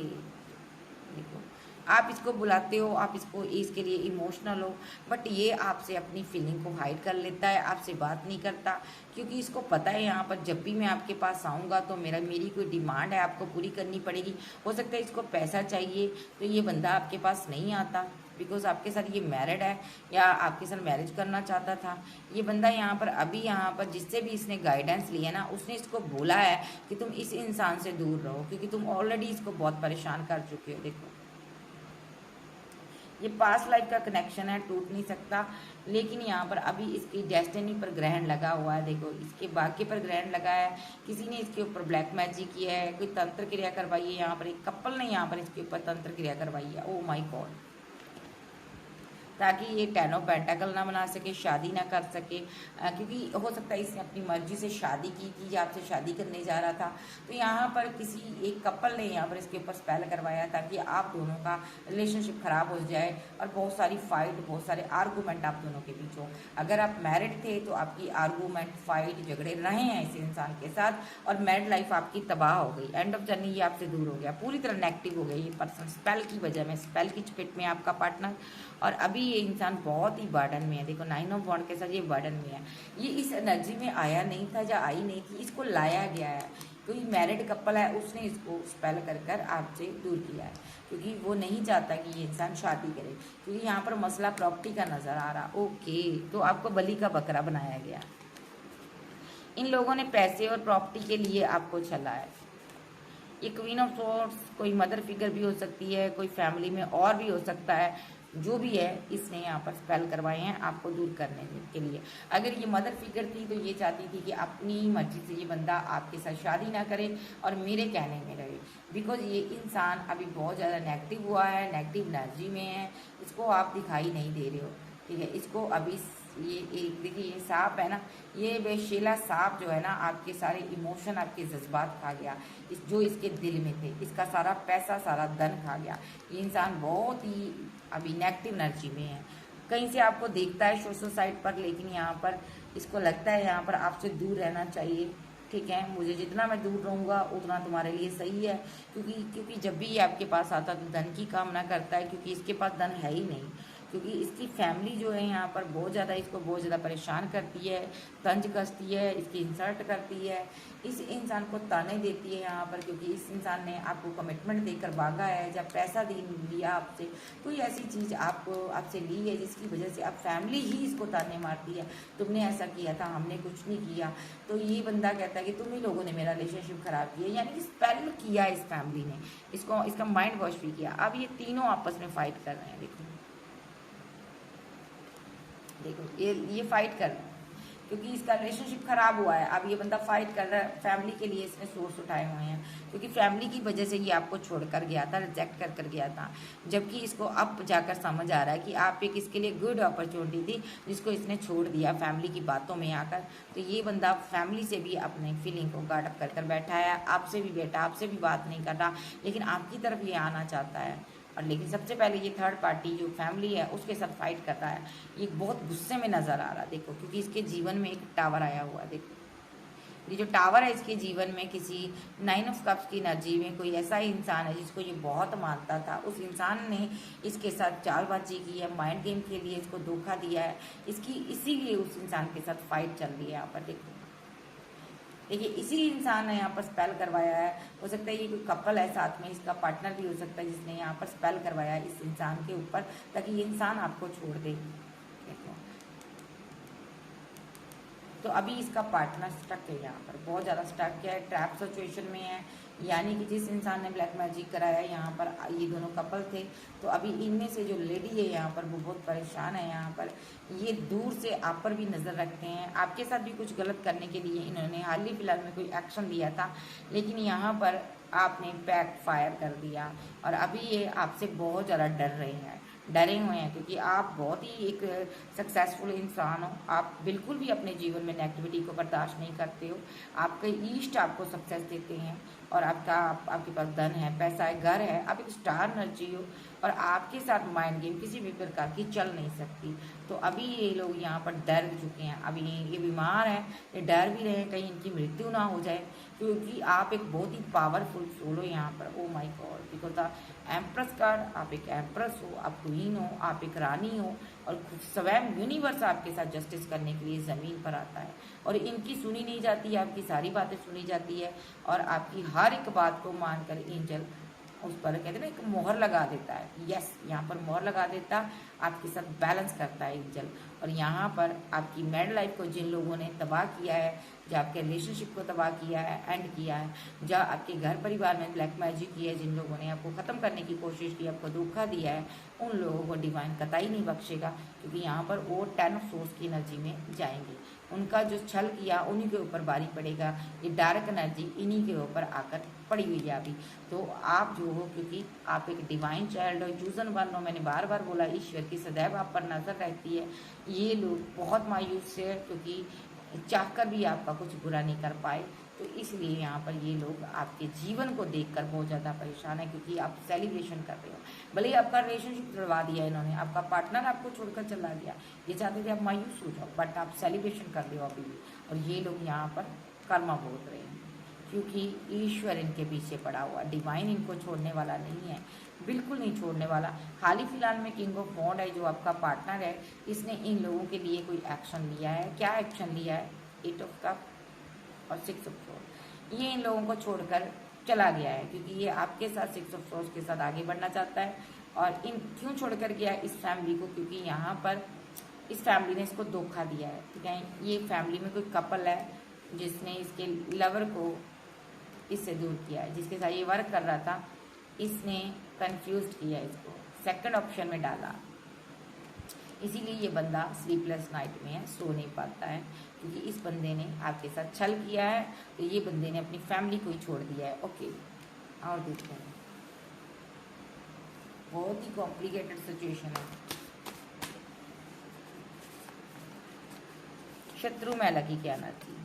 देखो आप इसको बुलाते हो, आप इसके लिए इमोशनल हो, बट ये आपसे अपनी फीलिंग को हाइड कर लेता है, आपसे बात नहीं करता, क्योंकि इसको पता है यहाँ पर जब भी मैं आपके पास आऊँगा तो मेरी कोई डिमांड है आपको पूरी करनी पड़ेगी। हो सकता है इसको पैसा चाहिए तो ये बंदा आपके पास नहीं आता, बिकॉज आपके साथ ये मैरिड है या आपके साथ मैरिज करना चाहता था। ये बंदा यहाँ पर जिससे भी इसने गाइडेंस लिया ना, उसने इसको बोला है कि तुम इस इंसान से दूर रहो, क्योंकि तुम ऑलरेडी इसको बहुत परेशान कर चुके हो। देखो ये पास्ट लाइफ का कनेक्शन है, टूट नहीं सकता, लेकिन यहाँ पर अभी इसकी डेस्टिनी पर ग्रहण लगा हुआ है। देखो इसके भाग्य पर ग्रहण लगा है, किसी ने इसके ऊपर ब्लैक मैजिक किया है, कोई तंत्र क्रिया करवाई है, यहाँ पर एक कपल ने यहाँ पर इसके ऊपर तंत्र क्रिया करवाई है। ओ माय गॉड, ताकि ये 10 ऑफ पेंटाकल ना बना सके, शादी ना कर सके, क्योंकि हो सकता है इसने अपनी मर्जी से शादी की थी या आपसे शादी करने जा रहा था। तो यहाँ पर किसी एक कपल ने यहाँ पर इसके ऊपर स्पेल करवाया ताकि आप दोनों का रिलेशनशिप खराब हो जाए और बहुत सारी फाइट, बहुत सारे आर्गूमेंट आप दोनों के बीच हो। अगर आप मैरिड थे तो आपकी आर्गूमेंट, फाइट, झगड़े रहे हैं इस इंसान के साथ, और मैरिड लाइफ आपकी तबाह हो गई, एंड ऑफ जर्नी ये आपसे दूर हो गया, पूरी तरह नेगेटिव हो गया ये पर्सन स्पेल की वजह में, स्पेल की चपेट में आपका पार्टनर। और अभी ये इंसान बहुत ही बर्डन में है। देखो 9 ऑफ वॉन्ड के साथ ये बर्डन में है, ये इस एनर्जी में आया नहीं था या आई नहीं थी, इसको लाया गया है। कोई मैरिड कपल है उसने इसको स्पेल कर कर आपसे दूर किया है, क्योंकि वो नहीं चाहता कि ये इंसान शादी करे, क्योंकि यहाँ पर मसला प्रॉपर्टी का नज़र आ रहा। ओके, तो आपको बलि का बकरा बनाया गया। इन लोगों ने पैसे और प्रॉपर्टी के लिए आपको छला है। ये क्वीन ऑफ सोर्ड्स कोई मदर फिगर भी हो सकती है, कोई फैमिली में और भी हो सकता है, जो भी है इसने यहाँ पर स्पेल करवाए हैं आपको दूर करने के लिए। अगर ये मदर फिगर थी तो ये चाहती थी कि अपनी मर्जी से ये बंदा आपके साथ शादी ना करे और मेरे कहने में रहे, बिकॉज ये इंसान अभी बहुत ज़्यादा नेगेटिव हुआ है, नेगेटिव एनर्जी में है, इसको आप दिखाई नहीं दे रहे हो, ठीक है। इसको अभी ये एक देखिए ये सांप है ना, ये बेशेला सांप जो है ना आपके सारे इमोशन, आपके जज्बात खा गया, जो इसके दिल में थे, इसका सारा पैसा, सारा धन खा गया। ये इंसान बहुत ही अभी नेगेटिव एनर्जी में है, कहीं से आपको देखता है सोशल साइट पर, लेकिन यहाँ पर इसको लगता है यहाँ पर आपसे दूर रहना चाहिए, ठीक है। मुझे जितना मैं दूर रहूँगा उतना तुम्हारे लिए सही है, क्योंकि जब भी ये आपके पास आता तो धन की कामना करता है, क्योंकि इसके पास धन है ही नहीं, क्योंकि इसकी फैमिली जो है यहाँ पर बहुत ज़्यादा इसको बहुत ज़्यादा परेशान करती है, तंज कसती है, इसकी इंसल्ट करती है, इस इंसान को ताने देती है यहाँ पर, क्योंकि इस इंसान ने आपको कमिटमेंट देकर भागा है, जब पैसा दे लिया आपसे, कोई ऐसी चीज़ आपसे ली है जिसकी वजह से आप फैमिली ही इसको ताने मारती है, तुमने ऐसा किया था, हमने कुछ नहीं किया। तो ये बंदा कहता है कि तुम ही लोगों ने मेरा रिलेशनशिप ख़राब किया, यानी कि स्पेल किया इस फैमिली ने, इसका माइंड वॉश भी किया। अब ये तीनों आपस में फाइट कर रहे हैं। देखो ये फाइट कर रहे हैं, क्योंकि इसका रिलेशनशिप खराब हुआ है। अब ये बंदा फाइट कर रहा है, फैमिली के लिए इसने सोर्स उठाए हुए हैं, क्योंकि फैमिली की वजह से ये आपको छोड़कर गया था, रिजेक्ट कर गया था। जबकि इसको अब जाकर समझ आ रहा है कि आप एक इसके लिए गुड अपॉर्चुनिटी थी, जिसको इसने छोड़ दिया फैमिली की बातों में आकर। तो ये बंदा फैमिली से भी अपने फीलिंग को गार्ड अप कर बैठा है, आपसे भी बैठा, आपसे भी बात नहीं कर रहा, लेकिन आपकी तरफ ये आना चाहता है। और लेकिन सबसे पहले ये थर्ड पार्टी जो फैमिली है उसके साथ फाइट कर रहा है। ये बहुत गुस्से में नजर आ रहा है, देखो, क्योंकि इसके जीवन में एक टावर आया हुआ है। देखो, ये जो टावर है इसके जीवन में किसी 9 ऑफ कप्स की एनर्जी में कोई ऐसा इंसान है जिसको ये बहुत मानता था। उस इंसान ने इसके साथ चालबाजी की है, माइंड गेम के लिए इसको धोखा दिया है, इसकी इसीलिए उस इंसान के साथ फाइट चल रही है यहाँ पर। देखो, देखिए, इसी इंसान ने यहाँ पर स्पेल करवाया है। हो सकता है ये कोई कपल है साथ में, इसका पार्टनर भी हो सकता है जिसने यहाँ पर स्पेल करवाया है इस इंसान के ऊपर, ताकि ये इंसान आपको छोड़ दे। देखो, तो अभी इसका पार्टनर स्टक है यहाँ पर, बहुत ज़्यादा स्टक है, ट्रैप सिचुएशन में है। यानी कि जिस इंसान ने ब्लैक मैजिक कराया यहाँ पर, ये दोनों कपल थे। तो अभी इनमें से जो लेडी है यहाँ पर वो बहुत परेशान है यहाँ पर। ये दूर से आप पर भी नज़र रखते हैं, आपके साथ भी कुछ गलत करने के लिए इन्होंने हाल ही फिलहाल में कोई एक्शन लिया था, लेकिन यहाँ पर आपने बैक फायर कर दिया। और अभी ये आपसे बहुत ज़्यादा डरे हुए हैं, क्योंकि आप बहुत ही एक सक्सेसफुल इंसान हो। आप बिल्कुल भी अपने जीवन में नेगेटिविटी को बर्दाश्त नहीं करते हो। आपके ईस्ट आपको सक्सेस देते हैं, और आपके पास धन है, पैसा है, घर है, आप एक स्टार एनर्जी हो, और आपके साथ माइंड गेम किसी भी प्रकार की चल नहीं सकती। तो अभी ये लोग यहाँ पर डर चुके हैं, अभी ये बीमार हैं, ये डर भी रहे हैं कहीं इनकी मृत्यु ना हो जाए, क्योंकि आप एक बहुत ही पावरफुल सोल हो यहाँ पर। ओ my God, because the empress card, आप एक एम्प्रेस हो, आप क्वीन हो, आप एक रानी हो, और स्वयं यूनिवर्स आपके साथ जस्टिस करने के लिए ज़मीन पर आता है, और इनकी सुनी नहीं जाती है, आपकी सारी बातें सुनी जाती है, और आपकी हर एक बात को मानकर एंजल उस पर कहते हैं ना, एक मोहर लगा देता है। यस, यहाँ पर मोहर लगा देता, आपके साथ बैलेंस करता है एंजल। और यहाँ पर आपकी मैरिड लाइफ को जिन लोगों ने तबाह किया है, जो आपके रिलेशनशिप को तबाह किया है, एंड किया है, जो आपके घर परिवार में ब्लैक मैजिक की है, जिन लोगों ने आपको ख़त्म करने की कोशिश की, आपको धोखा दिया है, उन लोगों को डिवाइन कतई नहीं बख्शेगा, क्योंकि यहाँ पर वो 10 ऑफ सोर्स की एनर्जी में जाएंगे। उनका जो छल किया उन्हीं के ऊपर बारी पड़ेगा, ये डार्क एनर्जी इन्हीं के ऊपर आकर पड़ी हुई है अभी। तो आप जो हो, क्योंकि आप एक डिवाइन चाइल्ड हो, चूजन वन हो, मैंने बार बार बोला, ईश्वर की सदैव आप पर नजर रहती है। ये लोग बहुत मायूस है, क्योंकि चाहकर भी आपका कुछ बुरा नहीं कर पाए। तो इसलिए यहाँ पर ये लोग आपके जीवन को देखकर बहुत ज़्यादा परेशान है, क्योंकि आप सेलिब्रेशन कर रहे हो। भले ही आपका रिलेशनशिप तोड़वा दिया इन्होंने, आपका पार्टनर आपको छोड़कर चला गया, ये चाहते थे आप मायूस हो जाओ, बट आप सेलिब्रेशन कर रहे हो अभी भी। और ये लोग यहाँ पर कर्मा भोग रहे हैं, क्योंकि ईश्वर इनके पीछे पड़ा हुआ, डिवाइन इनको छोड़ने वाला नहीं है, बिल्कुल नहीं छोड़ने वाला। हाल ही फिलहाल में किंग ऑफ वॉन्ड है जो आपका पार्टनर है, इसने इन लोगों के लिए कोई एक्शन लिया है। क्या एक्शन लिया है? 8 ऑफ कप और 6 ऑफ सोर्स। ये इन लोगों को छोड़कर चला गया है, क्योंकि ये आपके साथ 6 ऑफ सोर्स के साथ आगे बढ़ना चाहता है। और इन क्यों छोड़कर गया इस फैमिली को? क्योंकि यहाँ पर इस फैमिली ने इसको धोखा दिया है, ठीक है। ये फैमिली में कोई कपल है जिसने इसके लवर को इससे दूर किया है, जिसके साथ ये वर्क कर रहा था, इसने कंफ्यूज किया इसको, सेकंड ऑप्शन में डाला। इसीलिए ये बंदा स्लीपलेस नाइट में है, सो नहीं पाता है, क्योंकि इस बंदे ने आपके साथ छल किया है। तो ये बंदे ने अपनी फैमिली को ही छोड़ दिया है। ओके, और देखते हैं, बहुत ही कॉम्प्लिकेटेड सिचुएशन है। शत्रु मेला की क्या ना थी,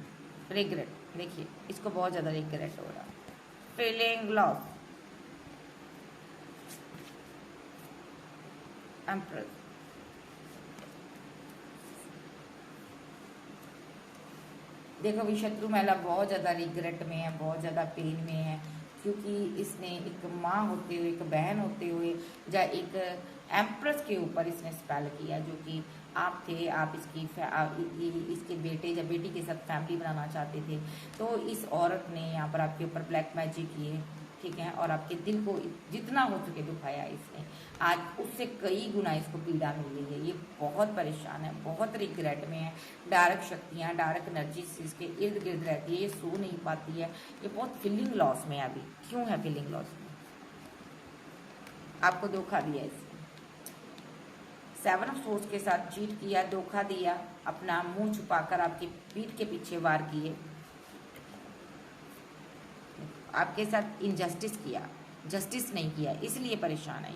रिग्रेट। देखिए, इसको बहुत ज़्यादा रिग्रेट हो रहा, फीलिंग लॉस, एम्प्रेस। देखो, अभी शत्रु महिला बहुत ज़्यादा रिग्रेट में है, बहुत ज़्यादा पेन में है, क्योंकि इसने एक माँ होते हुए, एक बहन होते हुए, या एक एम्प्रेस के ऊपर इसने स्पेल किया, जो कि आप थे, आप इसके बेटे या बेटी के साथ फैमिली बनाना चाहते थे। तो इस औरत ने यहाँ पर आपके ऊपर ब्लैक मैजिक किए, ठीक है, और आपके दिल को जितना हो सके दुखाया इसने। आज उससे कई गुना इसको पीड़ा मिल रही है, ये बहुत परेशान है, बहुत रिग्रेट में है। डार्क शक्तियाँ, डार्क एनर्जी इसके इर्द गिर्द रहती है, ये सो नहीं पाती है, ये बहुत फीलिंग लॉस में है अभी। क्यों है फीलिंग लॉस में? आपको धोखा दिया इसने, सेवन ऑफ सोर्स के साथ चीट किया, धोखा दिया, अपना मुंह छुपाकर आपकी पीठ के पीछे वार किए, आपके साथ इनजस्टिस किया, जस्टिस नहीं किया, इसलिए परेशान है।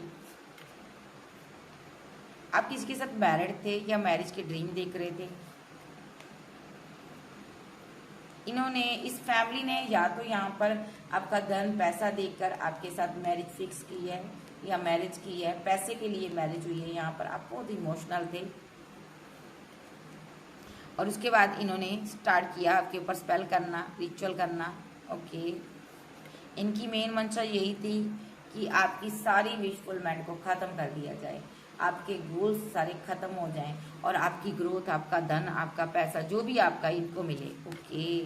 आप किसी के साथ मैरिड थे या मैरिज के ड्रीम देख रहे थे। इन्होंने, इस फैमिली ने या तो यहाँ पर आपका धन पैसा देकर आपके साथ मैरिज फिक्स की है या मैरिज की है, पैसे के लिए मैरिज हुई है। यहाँ पर आप बहुत इमोशनल थे और उसके बाद इन्होंने स्टार्ट किया आपके ऊपर स्पेल करना, रिचुअल करना। ओके, इनकी मेन मंशा यही थी कि आपकी सारी विशफुलमेंट को ख़त्म कर दिया जाए, आपके गोल्स सारे ख़त्म हो जाएं और आपकी ग्रोथ, आपका धन, आपका पैसा, जो भी आपका, इनको मिले। ओके,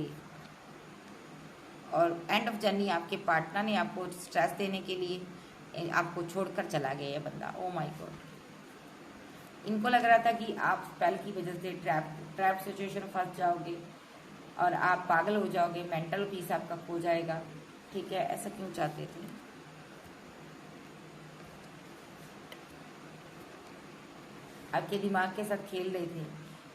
और एंड ऑफ जर्नी आपके पार्टनर ने आपको स्ट्रेस देने के लिए आपको छोड़कर चला गया ये बंदा। ओ माय गॉड, इनको लग रहा था कि आप स्पेल की वजह से ट्रैप सिचुएशन फंस जाओगे और आप पागल हो जाओगे, मेंटल पीस आपका खो जाएगा। ठीक है, ऐसा क्यों चाहते थे? आपके दिमाग के साथ खेल रहे थे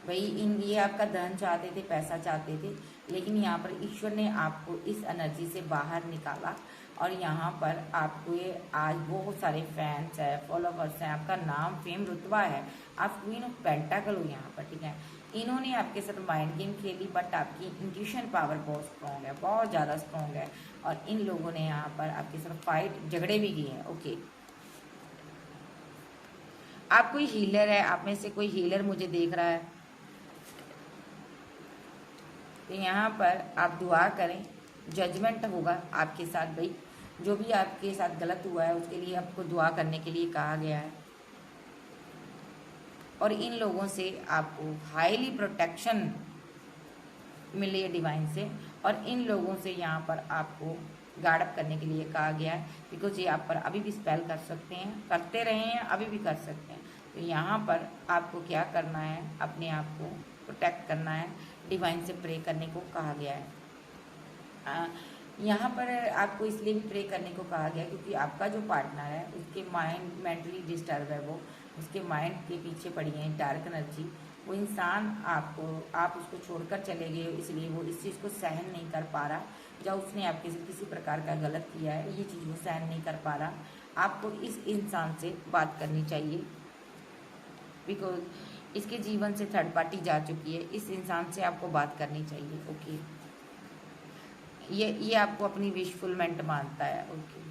भाई। ये आपका धन चाहते थे, पैसा चाहते थे, लेकिन यहाँ पर ईश्वर ने आपको इस एनर्जी से बाहर निकाला और यहाँ पर आपको ये आज बहुत सारे फैंस हैं, फॉलोवर्स हैं, आपका नाम, फेम, रुतबा है, आप क्वीन ऑफ पेंटाकल हो यहाँ पर। ठीक है, इन्होंने आपके साथ माइंड गेम खेली, बट आपकी इंट्यूशन पावर बहुत स्ट्रॉन्ग है, बहुत ज़्यादा स्ट्रॉन्ग है, और इन लोगों ने यहाँ पर आपके साथ फाइट, झगड़े भी किए हैं। ओके, आप कोई हीलर है, आप में से कोई हीलर मुझे देख रहा है तो यहाँ पर आप दुआ करें, जजमेंट होगा आपके साथ भाई। जो भी आपके साथ गलत हुआ है उसके लिए आपको दुआ करने के लिए कहा गया है, और इन लोगों से आपको हाईली प्रोटेक्शन मिली है डिवाइन से, और इन लोगों से यहाँ पर आपको गार्ड अप करने के लिए कहा गया है, बिकॉज ये आप पर अभी भी स्पेल कर सकते हैं, करते रहे हैं, अभी भी कर सकते हैं। तो यहाँ पर आपको क्या करना है, अपने आप को प्रोटेक्ट करना है, डिवाइन से प्रे करने को कहा गया है। यहाँ पर आपको इसलिए भी प्रे करने को कहा गया क्योंकि आपका जो पार्टनर है उसके माइंड मेंटली डिस्टर्ब है, वो उसके माइंड के पीछे पड़ी है डार्क एनर्जी। वो इंसान आप उसको छोड़कर चले गए, इसलिए वो इस चीज़ को सहन नहीं कर पा रहा। जब उसने आपके से किसी प्रकार का गलत किया है, ये चीज़ वो सहन नहीं कर पा रहा। आपको इस इंसान से बात करनी चाहिए, बिकॉज इसके जीवन से थर्ड पार्टी जा चुकी है, इस इंसान से आपको बात करनी चाहिए। ओके, ये आपको अपनी विशफुलमेंट मानता है। ओके,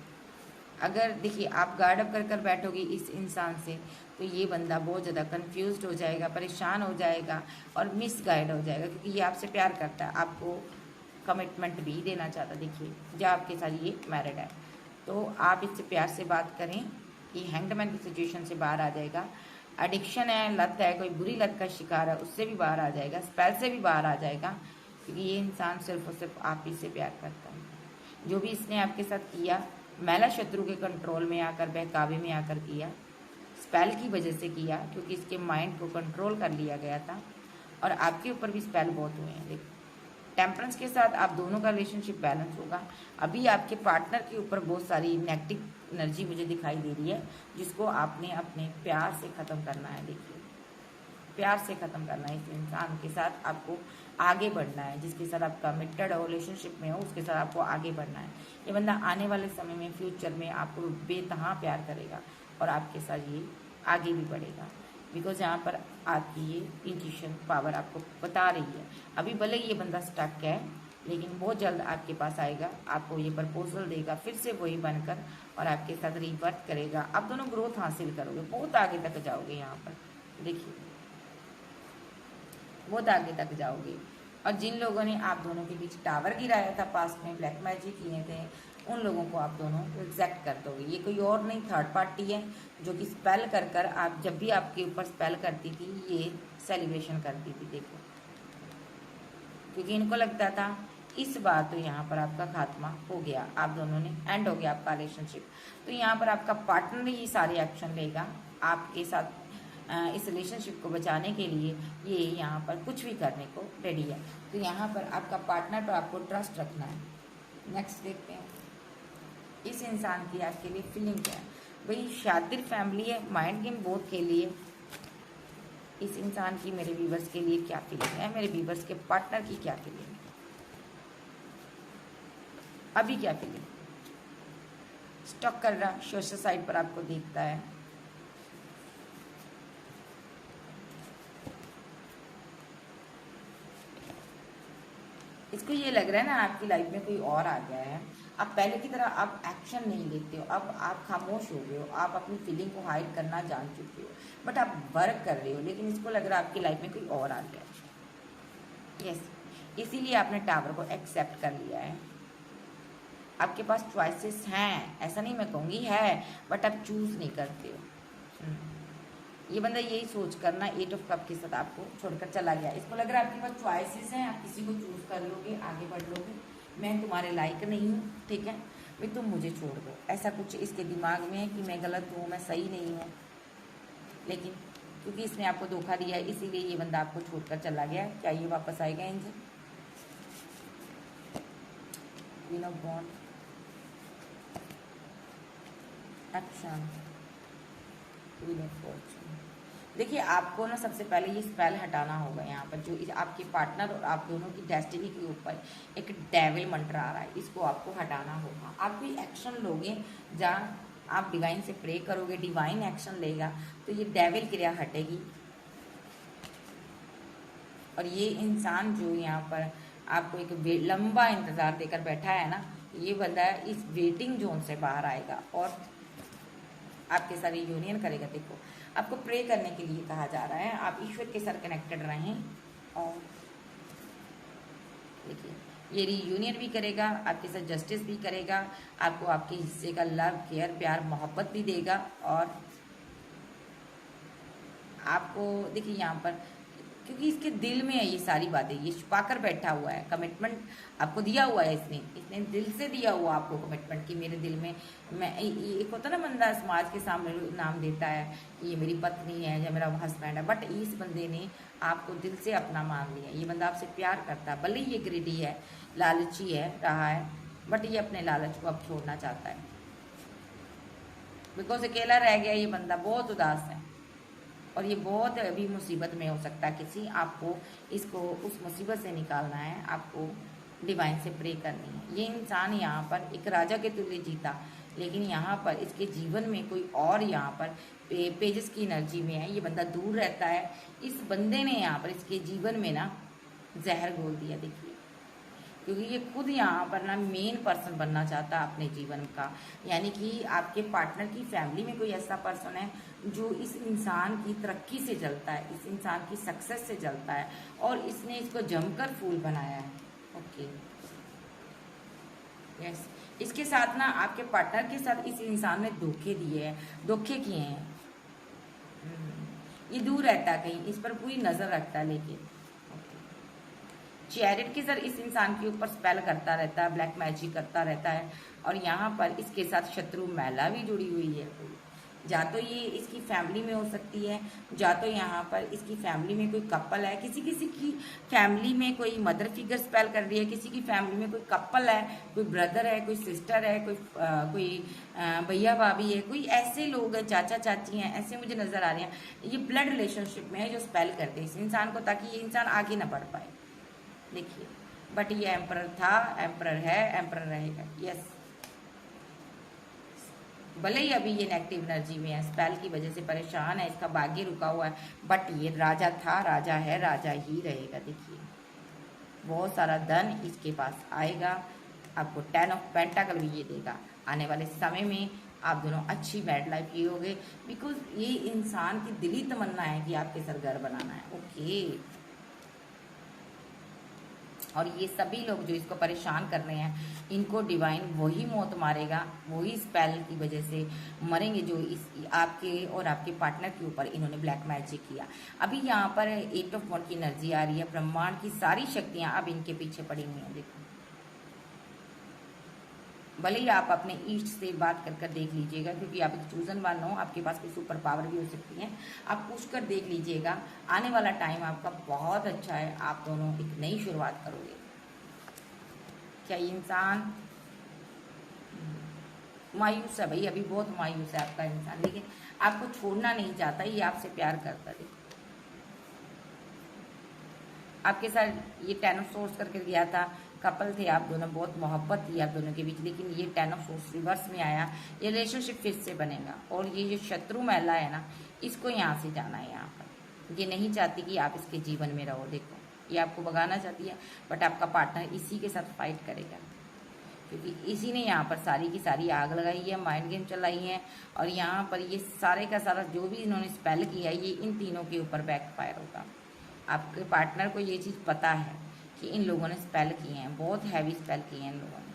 अगर देखिए आप गार्ड अप कर बैठोगे इस इंसान से तो ये बंदा बहुत ज़्यादा कंफ्यूज्ड हो जाएगा, परेशान हो जाएगा और मिसगाइड हो जाएगा, क्योंकि ये आपसे प्यार करता है, आपको कमिटमेंट भी देना चाहता है। देखिए जब आपके साथ ये मैरिड है तो आप इससे प्यार से बात करें, ये हैंगमैन की सिचुएशन से बाहर आ जाएगा। एडिक्शन है, लत है, कोई बुरी लत का शिकार है, उससे भी बाहर आ जाएगा, स्पेल से भी बाहर आ जाएगा, क्योंकि ये इंसान सिर्फ और सिर्फ आप ही से प्यार करता है। जो भी इसने आपके साथ किया, मैला शत्रु के कंट्रोल में आकर, बहकावे में आकर किया, स्पेल की वजह से किया, क्योंकि इसके माइंड को कंट्रोल कर लिया गया था, और आपके ऊपर भी स्पेल बहुत हुए हैं। देखिए टेम्परेंस के साथ आप दोनों का रिलेशनशिप बैलेंस होगा। अभी आपके पार्टनर के ऊपर बहुत सारी नेगेटिव एनर्जी मुझे दिखाई दे रही है, जिसको आपने अपने प्यार से ख़त्म करना है। देखिए प्यार से ख़त्म करना है, इस इंसान के साथ आपको आगे बढ़ना है, जिसके साथ आप कमिटेड हो, रिलेशनशिप में हो, उसके साथ आपको आगे बढ़ना है। ये बंदा आने वाले समय में, फ्यूचर में आपको बेतहा प्यार करेगा और आपके साथ ये आगे भी बढ़ेगा, बिकॉज यहाँ पर आपकी ये इंट्यूशन पावर आपको बता रही है। अभी भले ये बंदा स्टक है, लेकिन बहुत जल्द आपके पास आएगा, आपको ये प्रपोजल देगा, फिर से वही बनकर, और आपके साथ रिवर्ट करेगा। आप दोनों ग्रोथ हासिल करोगे, बहुत आगे तक जाओगे। यहाँ पर देखिए बहुत आगे तक जाओगे। और जिन लोगों ने आप दोनों के बीच टावर गिराया था, पास्ट में ब्लैक मैजिक किए थे, उन लोगों को आप दोनों रिजेक्ट कर दोगे। ये कोई और नहीं, थर्ड पार्टी है, जो कि स्पेल कर आप, जब भी आपके ऊपर स्पेल करती थी, ये सेलिब्रेशन करती थी। देखो, क्योंकि इनको लगता था इस बार तो यहाँ पर आपका खात्मा हो गया, आप दोनों ने एंड हो गया आपका रिलेशनशिप। तो यहाँ पर आपका पार्टनर ही सारे एक्शन लेगा आपके साथ, इस रिलेशनशिप को बचाने के लिए ये यहाँ पर कुछ भी करने को रेडी है। तो यहाँ पर आपका पार्टनर पर आपको ट्रस्ट रखना है। नेक्स्ट देखते हैं इस इंसान की आपके लिए फीलिंग क्या है। भाई शातिर फैमिली है, माइंड गेम बहुत खेली है, इस इंसान की मेरे व्यूवर्स के लिए क्या फीलिंग है, मेरे व्यूवर्स के पार्टनर की क्या फीलिंग है, अभी क्या फीलिंग। स्टॉक कर रहा, सोशल साइट पर आपको दिखता है, इसको ये लग रहा है ना आपकी लाइफ में कोई और आ गया है। अब पहले की तरह आप एक्शन नहीं लेते हो, अब आप खामोश हो गए हो, आप अपनी फीलिंग को हाइड करना जान चुके हो, बट आप वर्क कर रहे हो, लेकिन इसको लग रहा है आपकी लाइफ में कोई और आ गया है। यस, इसीलिए आपने टावर को एक्सेप्ट कर लिया है। आपके पास चॉइसेस हैं, ऐसा नहीं मैं कहूँगी है, बट आप चूज नहीं करते हो। ये बंदा यही सोच कर ना 8 ऑफ कप के साथ आपको छोड़कर चला गया। इसको लग रहा है आपके पास चॉइसेस हैं, आप किसी को चूज कर लोगे, आगे बढ़ लोगे, मैं तुम्हारे लायक नहीं हूँ, ठीक है भाई तुम मुझे छोड़ दो, ऐसा कुछ इसके दिमाग में है कि मैं गलत हूँ, मैं सही नहीं हूँ। लेकिन क्योंकि इसने आपको धोखा दिया है, इसीलिए ये बंदा आपको छोड़कर चला गया। क्या ये वापस आएगा इनसे? Queen of bond, action, queen of Fortune. देखिए आपको ना सबसे पहले ये स्पेल हटाना होगा यहाँ पर, जो आपके पार्टनर और आप दोनों की डेस्टिनी के ऊपर एक डेविल मंत्र आ रहा है, इसको आपको हटाना होगा। आप कोई एक्शन लोगे जहाँ आप डिवाइन से प्रे करोगे, डिवाइन एक्शन लेगा, तो ये डेविल क्रिया हटेगी। और ये इंसान जो यहाँ पर आपको एक लंबा इंतज़ार देकर बैठा है ना, ये बंदा इस वेटिंग जोन से बाहर आएगा और आपके साथ यूनियन करेगा। देखो आपको प्रे करने के लिए कहा जा रहा है, आप ईश्वर के साथ कनेक्टेड रहें, और देखिए ये रीयूनियन भी करेगा, आपके साथ जस्टिस भी करेगा, आपको आपके हिस्से का लव, केयर, प्यार, मोहब्बत भी देगा। और आपको देखिए यहाँ पर क्योंकि इसके दिल में है ये सारी बातें, ये छुपा कर बैठा हुआ है, कमिटमेंट आपको दिया हुआ है, इसने दिल से दिया हुआ आपको कमिटमेंट कि मेरे दिल में मैं, एक होता ना बंदा समाज के सामने नाम देता है कि ये मेरी पत्नी है या मेरा हस्बैंड है, बट इस बंदे ने आपको दिल से अपना मान लिया। ये बंदा आपसे प्यार करता है, भले ये ग्रीडी है, लालची है रहा है, बट ये अपने लालच को अब छोड़ना चाहता है। बिकॉज अकेला रह गया ये बंदा, बहुत उदास है और ये बहुत अभी मुसीबत में हो सकता है किसी, आपको इसको उस मुसीबत से निकालना है, आपको डिवाइन से प्रे करनी है। ये इंसान यहाँ पर एक राजा के तुल्य जीता, लेकिन यहाँ पर इसके जीवन में कोई और यहाँ पर पेजेस की एनर्जी में है, ये बंदा दूर रहता है। इस बंदे ने यहाँ पर इसके जीवन में ना जहर घोल दिया, देखिए, क्योंकि ये खुद यहाँ पर ना मेन पर्सन बनना चाहता है अपने जीवन का। यानी कि आपके पार्टनर की फैमिली में कोई ऐसा पर्सन है जो इस इंसान की तरक्की से जलता है, इस इंसान की सक्सेस से जलता है, और इसने इसको जमकर फूल बनाया है। ओके, यस, इसके साथ ना आपके पार्टनर के साथ इस इंसान ने धोखे दिए हैं, धोखे किए हैं। ये दूर रहता है कहीं, इस पर पूरी नजर रखता है, लेकिन चैरिट के सर इस इंसान के ऊपर स्पेल करता रहता है, ब्लैक मैजिक करता रहता है, और यहाँ पर इसके साथ शत्रु महिला भी जुड़ी हुई है। या तो ये इसकी फैमिली में हो सकती है, या तो यहाँ पर इसकी फैमिली में कोई कपल है, किसी किसी की फैमिली में कोई मदर फिगर स्पेल कर रही है, किसी की फैमिली में कोई कपल है, कोई ब्रदर है, कोई सिस्टर है, कोई भैया भाभी है, कोई ऐसे लोग हैं, चाचा चाची हैं, ऐसे मुझे नज़र आ रहे हैं। ये ब्लड रिलेशनशिप में है जो स्पेल करते हैं इस इंसान को, ताकि ये इंसान आगे ना बढ़ पाए। देखिए, बट ये एम्परर था, एम्परर है, एम्परर रहेगा। यस, भले ही अभी ये नेगेटिव एनर्जी में है, स्पेल की वजह से परेशान है, इसका भाग्य रुका हुआ है, बट ये राजा था, राजा है, राजा ही रहेगा। देखिए बहुत सारा धन इसके पास आएगा, आपको 10 ऑफ पेंटाकल भी ये देगा। आने वाले समय में आप दोनों अच्छी मैरिड लाइफ जियोगे, बिकॉज ये इंसान की दिली तमन्ना है कि आपके सर घर बनाना है। ओके, और ये सभी लोग जो इसको परेशान कर रहे हैं, इनको डिवाइन वही मौत मारेगा, वही स्पेल की वजह से मरेंगे जो इस आपके और आपके पार्टनर के ऊपर इन्होंने ब्लैक मैजिक किया। अभी यहाँ पर 8 ऑफ वॉन्ड की एनर्जी आ रही है, ब्रह्मांड की सारी शक्तियाँ अब इनके पीछे पड़ी हुई हैं। देखो, भले ही आप अपने ईस्ट से बात कर कर देख लीजिएगा, क्योंकि आप एक चूजन वन हो, आपके पास कोई सुपर पावर भी हो सकती है, आप पूछ कर देख लीजिएगा। आने वाला टाइम आपका बहुत अच्छा है, आप दोनों एक नई शुरुआत करोगे। क्या ये इंसान मायूस है भाई, अभी बहुत मायूस है आपका इंसान, लेकिन आपको छोड़ना नहीं चाहता, ये आपसे प्यार करता है। आपके साथ ये 10 ऑफ सोर्स करके गया था, कपल थे आप दोनों, बहुत मोहब्बत थी आप दोनों के बीच, लेकिन ये 10 ऑफ सोर्स रिवर्स में आया। ये रिलेशनशिप फिर से बनेगा और ये जो शत्रु महिला है ना, इसको यहाँ से जाना है। यहाँ पर ये नहीं चाहती कि आप इसके जीवन में रहो। देखो, ये आपको भगाना चाहती है, बट आपका पार्टनर इसी के साथ फाइट करेगा, क्योंकि इसी ने यहाँ पर सारी की सारी आग लगाई है, माइंड गेम चलाई है। और यहाँ पर ये सारे का सारा जो भी इन्होंने स्पेल किया है, ये इन तीनों के ऊपर बैकफायर होगा। आपके पार्टनर को ये चीज़ पता है कि इन लोगों ने स्पेल किए हैं, बहुत हैवी स्पेल किए हैं इन लोगों ने।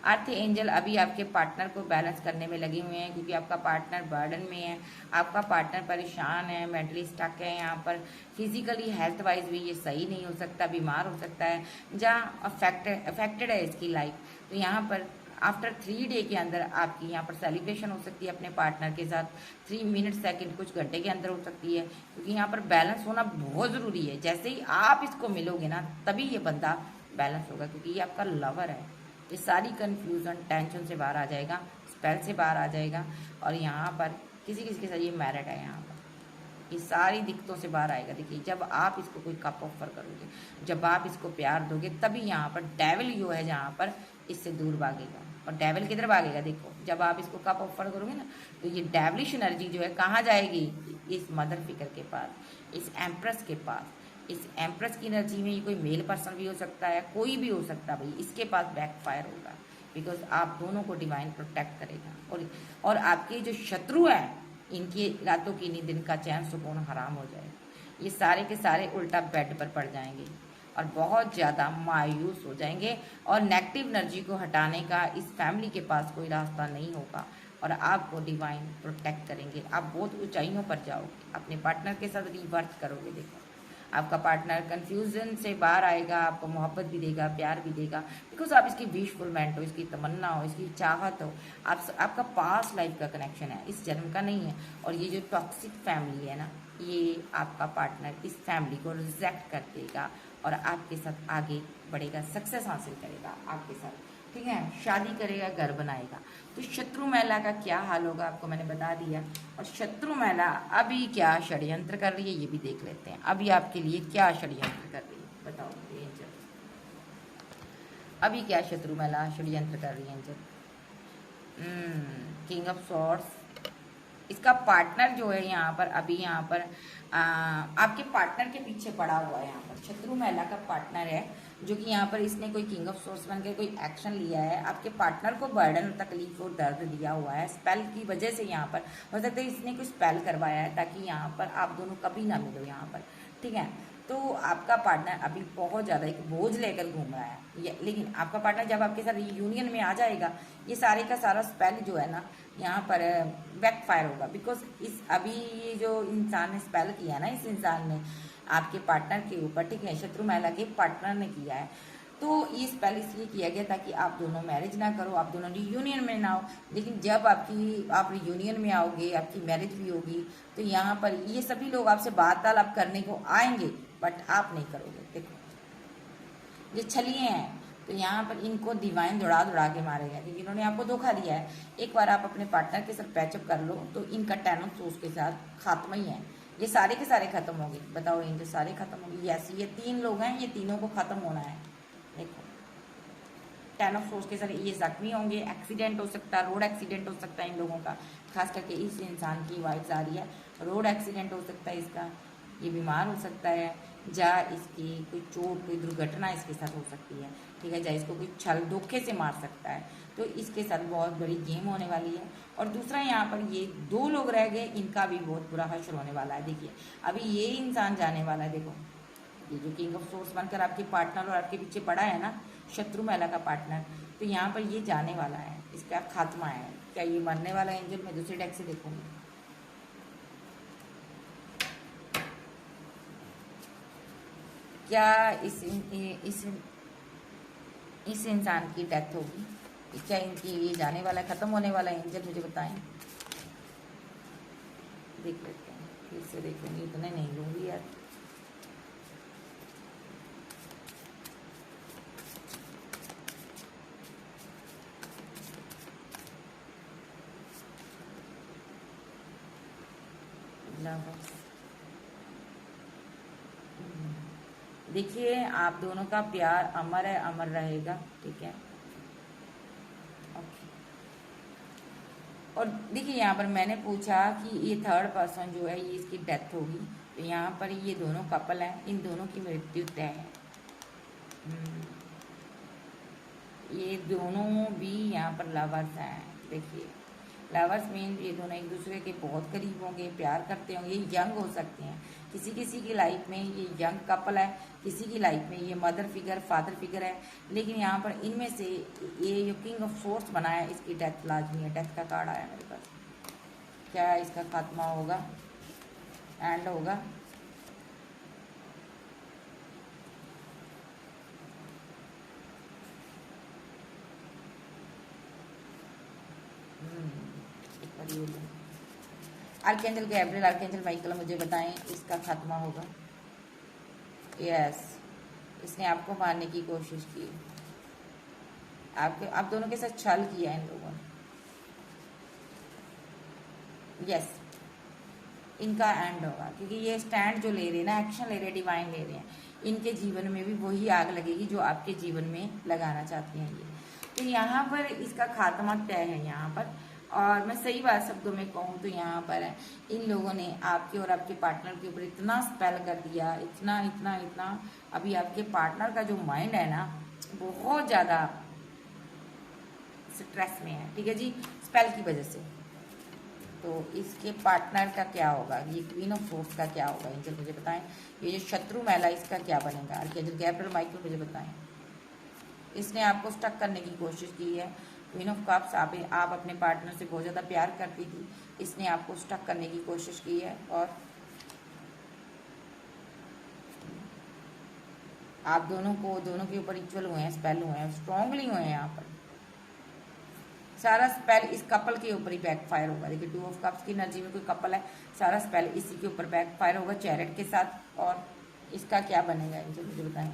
अर्थ एंजल अभी आपके पार्टनर को बैलेंस करने में लगे हुए हैं, क्योंकि आपका पार्टनर बर्डन में है, आपका पार्टनर परेशान है, मेंटली स्टक है। यहाँ पर फिजिकली हेल्थ वाइज भी ये सही नहीं हो सकता, बीमार हो सकता है, जहाँ अफेक्टेड है इसकी लाइफ। तो यहाँ पर आफ्टर 3 डे के अंदर आपकी यहाँ पर सेलिब्रेशन हो सकती है अपने पार्टनर के साथ। 3 मिनट सेकंड कुछ घंटे के अंदर हो सकती है, क्योंकि यहाँ पर बैलेंस होना बहुत ज़रूरी है। जैसे ही आप इसको मिलोगे ना, तभी ये बंदा बैलेंस होगा, क्योंकि ये आपका लवर है। ये सारी कन्फ्यूज़न टेंशन से बाहर आ जाएगा, स्पेल से बाहर आ जाएगा। और यहाँ पर किसी किसी के साथ ये मैरिड है, यहाँ पर ये सारी दिक्कतों से बाहर आएगा। देखिए, जब आप इसको कोई कप ऑफर करोगे, जब आप इसको प्यार दोगे, तभी यहाँ पर डेविल जो है जहाँ पर इससे दूर भागेगा। और डेविल किधर भागेगा? देखो, जब आप इसको कप ऑफर करोगे ना, तो ये डेविलिश एनर्जी जो है कहाँ जाएगी? इस मदर फिकर के पास, इस एम्प्रेस के पास। इस एम्प्रेस की एनर्जी में ये कोई मेल पर्सन भी हो सकता है, कोई भी हो सकता है भाई, इसके पास बैकफायर होगा, बिकॉज आप दोनों को डिवाइन प्रोटेक्ट करेगा। और आपके जो शत्रु हैं, इनकी रातों की नींद, इनका चैन सुकून हराम हो जाएगा। ये सारे के सारे उल्टा बेड पर पड़ जाएंगे और बहुत ज़्यादा मायूस हो जाएंगे। और नेगेटिव एनर्जी को हटाने का इस फैमिली के पास कोई रास्ता नहीं होगा, और आपको डिवाइन प्रोटेक्ट करेंगे। आप बहुत ऊंचाइयों पर जाओगे, अपने पार्टनर के साथ रिवर्स करोगे। देखो, आपका पार्टनर कन्फ्यूजन से बाहर आएगा, आपको मोहब्बत भी देगा, प्यार भी देगा, बिकॉज आप इसकी विशफुलमेंट हो, इसकी तमन्ना हो, इसकी चाहत हो। आपका पास्ट लाइफ का कनेक्शन है, इस जन्म का नहीं है। और ये जो टॉक्सिक फैमिली है ना, ये आपका पार्टनर इस फैमिली को रिजेक्ट कर देगा और आपके साथ आगे बढ़ेगा, सक्सेस हासिल करेगा आपके साथ, ठीक है, शादी करेगा, घर बनाएगा। तो शत्रु महिला का क्या हाल होगा आपको मैंने बता दिया। और शत्रु महिला अभी क्या षड्यंत्र कर रही है, ये भी देख लेते हैं। अभी आपके लिए क्या षड्यंत्र कर रही है, बताओ एंजल। अभी क्या शत्रु महिला षड्यंत्र कर रही है एंजल? King of swords. इसका पार्टनर जो है यहाँ पर, अभी यहाँ पर आपके पार्टनर के पीछे पड़ा हुआ है। यहाँ पर शत्रु महिला का पार्टनर है, जो कि यहाँ पर इसने कोई किंग ऑफ सोर्स बन के कोई एक्शन लिया है, आपके पार्टनर को बर्डन, तकलीफ और दर्द दिया हुआ है स्पेल की वजह से। यहाँ पर हो सकता है इसने कोई स्पेल करवाया है, ताकि यहाँ पर आप दोनों कभी ना मिलो यहाँ पर, ठीक है। तो आपका पार्टनर अभी बहुत ज़्यादा एक बोझ लेकर घूम रहा है, लेकिन आपका पार्टनर जब आपके साथ यूनियन में आ जाएगा, ये सारे का सारा स्पेल जो है ना, यहाँ पर बैकफायर होगा। बिकॉज इस अभी ये जो इंसान ने स्पेल किया ना, इस इंसान ने आपके पार्टनर के ऊपर, ठीक है, शत्रु महिला के पार्टनर ने किया है। तो ये स्पेल इसलिए किया गया ताकि आप दोनों मैरिज ना करो, आप दोनों रियूनियन में ना हो। लेकिन जब आप रियूनियन में आओगे, आपकी मैरिज भी होगी, तो यहाँ पर ये सभी लोग आपसे वार्तालाप करने को आएंगे, बट आप नहीं करोगे। देखो, ये छलिए हैं, तो यहाँ पर इनको डिवाइन दौड़ा दौड़ा के मारेगा, क्योंकि इन्होंने आपको धोखा दिया है। एक बार आप अपने पार्टनर के साथ पैचअप कर लो, तो इनका 10 ऑफ सोर्स के साथ खात्मा ही है। ये सारे के सारे खत्म हो गए। बताओ, इनके सारे खत्म हो गए। यस, ये 3 लोग हैं, ये तीनों को खत्म होना है। देखो, 10 ऑफ सोर्स के साथ ये जख्मी होंगे, एक्सीडेंट हो सकता है, रोड एक्सीडेंट हो सकता है इन लोगों का। खास करके इस इंसान की वाइब्स आ रही है, रोड एक्सीडेंट हो सकता है इसका, ये बीमार हो सकता है, या इसकी कोई चोट, कोई दुर्घटना इसके साथ हो सकती है, ठीक है, या इसको कोई छल धोखे से मार सकता है। तो इसके साथ बहुत बड़ी गेम होने वाली है। और दूसरा, यहाँ पर ये 2 लोग रह गए, इनका भी बहुत बुरा हश्र होने वाला है। देखिए, अभी ये इंसान जाने वाला है। देखो, ये जो किंग ऑफ सोर्स बनकर आपके पार्टनर और आपके पीछे पड़ा है ना, शत्रु महिला का पार्टनर, तो यहाँ पर ये जाने वाला है, इसका खात्मा है। क्या ये मरने वाला है एंजल? मैं दूसरे डेक से देखूंगी। क्या इस इंसान की डेथ होगी? क्या इनकी ये जाने वाला है, खत्म होने वाला है एंजल? मुझे बताएं, देख लेते हैं, फिर से देख लेंगे, इतने नहीं लूँगी यार। देखिए आप दोनों का प्यार अमर है, अमर रहेगा, ठीक है। ओके। और देखिए यहाँ पर मैंने पूछा कि ये थर्ड पर्सन जो है ये इसकी डेथ होगी, तो यहाँ पर ये दोनों कपल हैं, इन दोनों की मृत्यु तय है। ये दोनों भी यहाँ पर लवर्स हैं। देखिए लवर्स मीन ये दोनों एक दूसरे के बहुत करीब होंगे, प्यार करते होंगे, ये यंग हो सकते हैं, किसी किसी की लाइफ में ये यंग कपल है, किसी की लाइफ में ये मदर फिगर फादर फिगर है। लेकिन यहाँ पर इनमें से ये जो किंग ऑफ सोर्स बना है इसकी डेथ लाजमी है। डेथ का कार्ड आया मेरे पास। क्या इसका खात्मा होगा, एंड होगा? एक बार ये लो। आर्कएंजल गैब्रियल, आर्कएंजल माइकल मुझे बताएं इसका खात्मा होगा। यस, इसने आपको मारने की कोशिश की, आपके आप दोनों के साथ छल किया इन लोगों ने। यस, इनका एंड होगा क्योंकि ये स्टैंड जो ले रहे हैं ना, एक्शन ले रहे हैं, डिवाइन ले रहे हैं, इनके जीवन में भी वही आग लगेगी जो आपके जीवन में लगाना चाहते हैं ये। तो यहाँ पर इसका खात्मा तय है यहाँ पर। और मैं सही बात शब्दों में कहूँ तो यहाँ पर इन लोगों ने आपके और आपके पार्टनर के ऊपर इतना स्पेल कर दिया, इतना इतना इतना, अभी आपके पार्टनर का जो माइंड है ना बहुत ज़्यादा स्ट्रेस में है, ठीक है जी, स्पेल की वजह से। तो इसके पार्टनर का क्या होगा, ये क्वीन ऑफ सोर्स का क्या होगा, एंजल मुझे बताएं। ये जो शत्रु महिला इसका क्या बनेगा, आर्कएंजल गैब्रियल माइकल मुझे बताएं। इसने आपको स्टक करने की कोशिश की है। क्वीन ऑफ कप्स, आप अपने पार्टनर से बहुत ज़्यादा प्यार करती थी, इसने आपको स्टक करने की कोशिश की है। और आप दोनों के ऊपर इक्वल हुए हैं, स्पेल हुए हैं, स्ट्रांगली हुए हैं। यहाँ पर सारा स्पेल इस कपल के ऊपर ही बैकफायर होगा। देखिए टू ऑफ कप्स की एनर्जी में कोई कपल है, सारा स्पेल इसी के ऊपर बैकफायर होगा, चैरिट के साथ। और इसका क्या बनेगा इनसे मुझे बताएं।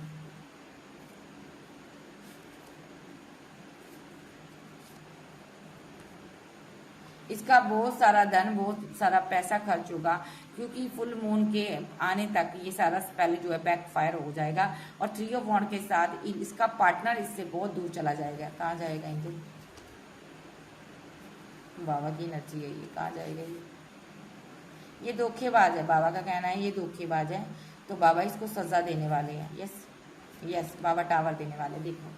इसका बहुत सारा धन, बहुत सारा पैसा खर्च होगा क्योंकि फुल मून के आने तक ये सारा स्पेल जो है बैकफायर हो जाएगा। और थ्री ऑफ वॉन्ड के साथ इसका पार्टनर इससे बहुत दूर चला जाएगा। कहाँ जाएगा इनके, बाबा की एनर्जी है ये, कहाँ जाएगा ये धोखेबाज है, बाबा का कहना है ये धोखेबाज है। तो बाबा इसको सजा देने वाले हैं। यस यस, बाबा टावर देने वाले। देखो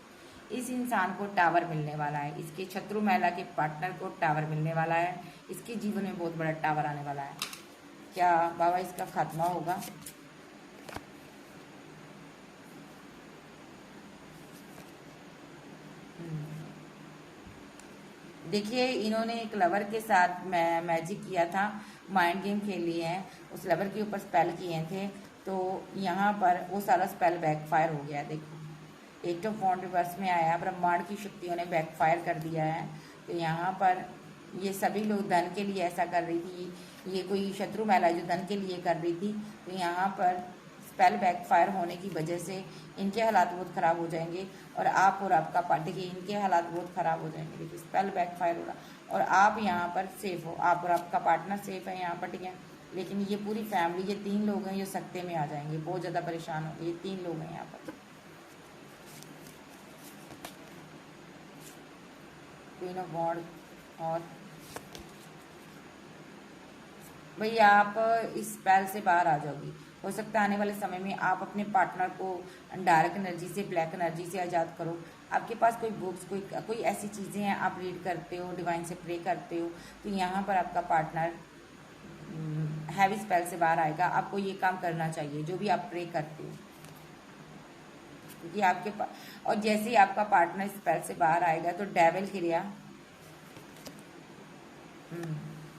इस इंसान को टावर मिलने वाला है, इसके शत्रु महिला के पार्टनर को टावर मिलने वाला है, इसके जीवन में बहुत बड़ा टावर आने वाला है। क्या बाबा इसका खात्मा होगा? देखिए इन्होंने एक लवर के साथ मैजिक किया था, माइंड गेम खेल लिए हैं, उस लवर के ऊपर स्पेल किए थे, तो यहाँ पर वो सारा स्पेल बैकफायर हो गया। देखो एट ऑफ वॉन्ड रिवर्स में आया, ब्रह्मांड की शक्तियों ने बैकफायर कर दिया है। तो यहाँ पर ये सभी लोग धन के लिए ऐसा कर रही थी, ये कोई शत्रु महिला जो धन के लिए कर रही थी, तो यहाँ पर स्पेल बैकफायर होने की वजह से इनके हालात बहुत ख़राब हो जाएंगे। और आपका पार्टी के इनके हालात बहुत ख़राब हो जाएंगे। देखिए स्पेल बैकफायर हो रहा और आप यहाँ पर सेफ हो, आप और आपका पार्टनर सेफ है यहाँ पर, ठीक है। लेकिन ये पूरी फैमिली, ये 3 लोग हैं, ये सकते में आ जाएंगे, बहुत ज़्यादा परेशान होंगे। ये 3 लोग हैं यहाँ पर, क्वीन ऑफ वॉन्ड। और भैया आप इस स्पेल से बाहर आ जाओगी। हो सकता है आने वाले समय में आप अपने पार्टनर को डार्क एनर्जी से, ब्लैक एनर्जी से आज़ाद करो। आपके पास कोई बुक्स, कोई ऐसी चीज़ें हैं आप रीड करते हो, डिवाइन से प्रे करते हो, तो यहाँ पर आपका पार्टनर हैवी स्पेल से बाहर आएगा। आपको ये काम करना चाहिए जो भी आप प्रे करते हो, क्योंकि आपके पास, और जैसे ही आपका पार्टनर स्पेल से बाहर आएगा तो डेविल क्रिया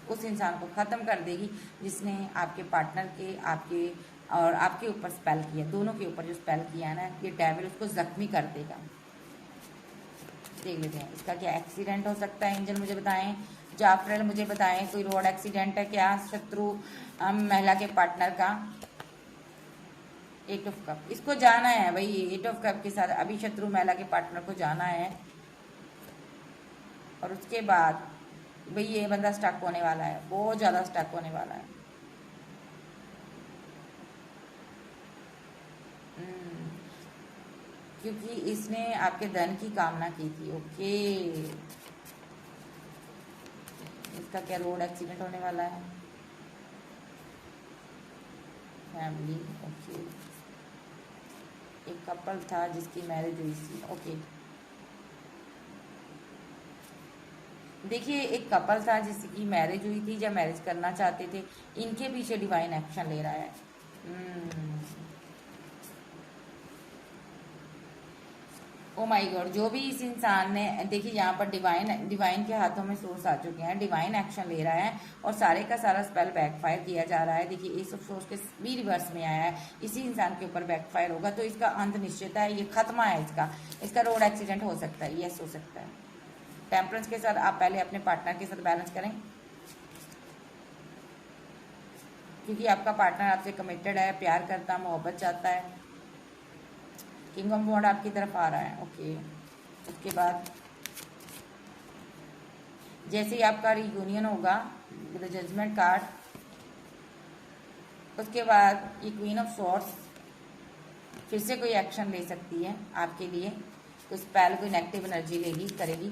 उस इंसान को ख़त्म कर देगी जिसने आपके पार्टनर के, आपके और आपके ऊपर स्पेल किया, दोनों के ऊपर जो स्पेल किया है ना, ये डेविल उसको जख्मी कर देगा। देख लेते हैं इसका क्या एक्सीडेंट हो सकता है, एंजल मुझे बताएं। जाफरेल मुझे बताएं कोई रोड एक्सीडेंट है क्या शत्रु महिला के पार्टनर का। 8 ऑफ कप, इसको जाना है भाई, 8 ऑफ कप के साथ अभी शत्रु महिला के पार्टनर को जाना है। और उसके बाद भाई ये बंदा स्टक होने वाला है, बहुत ज़्यादा स्टक होने वाला है। हम्म, क्योंकि इसने आपके धन की कामना की थी। ओके, इसका क्या रोड एक्सीडेंट होने वाला है। फैमिली, ओके, एक कपल था जिसकी मैरिज हुई थी। ओके, देखिए एक कपल था जिसकी मैरिज हुई थी, जब मैरिज करना चाहते थे, इनके पीछे डिवाइन एक्शन ले रहा है। ओ माय गॉड, जो भी इस इंसान ने, देखिए यहाँ पर डिवाइन डिवाइन के हाथों में सोर्स आ चुके हैं, डिवाइन एक्शन ले रहा है और सारे का सारा स्पेल बैकफायर किया जा रहा है। देखिए इस सोर्स के भी रिवर्स में आया है, इसी इंसान के ऊपर बैकफायर होगा, तो इसका अंत निश्चित है, ये खत्म है इसका रोड एक्सीडेंट हो सकता है, यस हो सकता है। टेम्परेंस के साथ आप पहले अपने पार्टनर के साथ बैलेंस करें, क्योंकि आपका पार्टनर आपसे कमिटेड है, प्यार करता है, मोहब्बत चाहता है। किंग ऑफ वॉन्ड आपकी तरफ आ रहा है। ओके, उसके बाद जैसे ही आपका रियूनियन होगा विद जजमेंट कार्ड, उसके बाद ये क्वीन ऑफ सॉर्ड्स फिर से कोई एक्शन ले सकती है आपके लिए, तो स्पेल कोई नेगेटिव एनर्जी लेगी, करेगी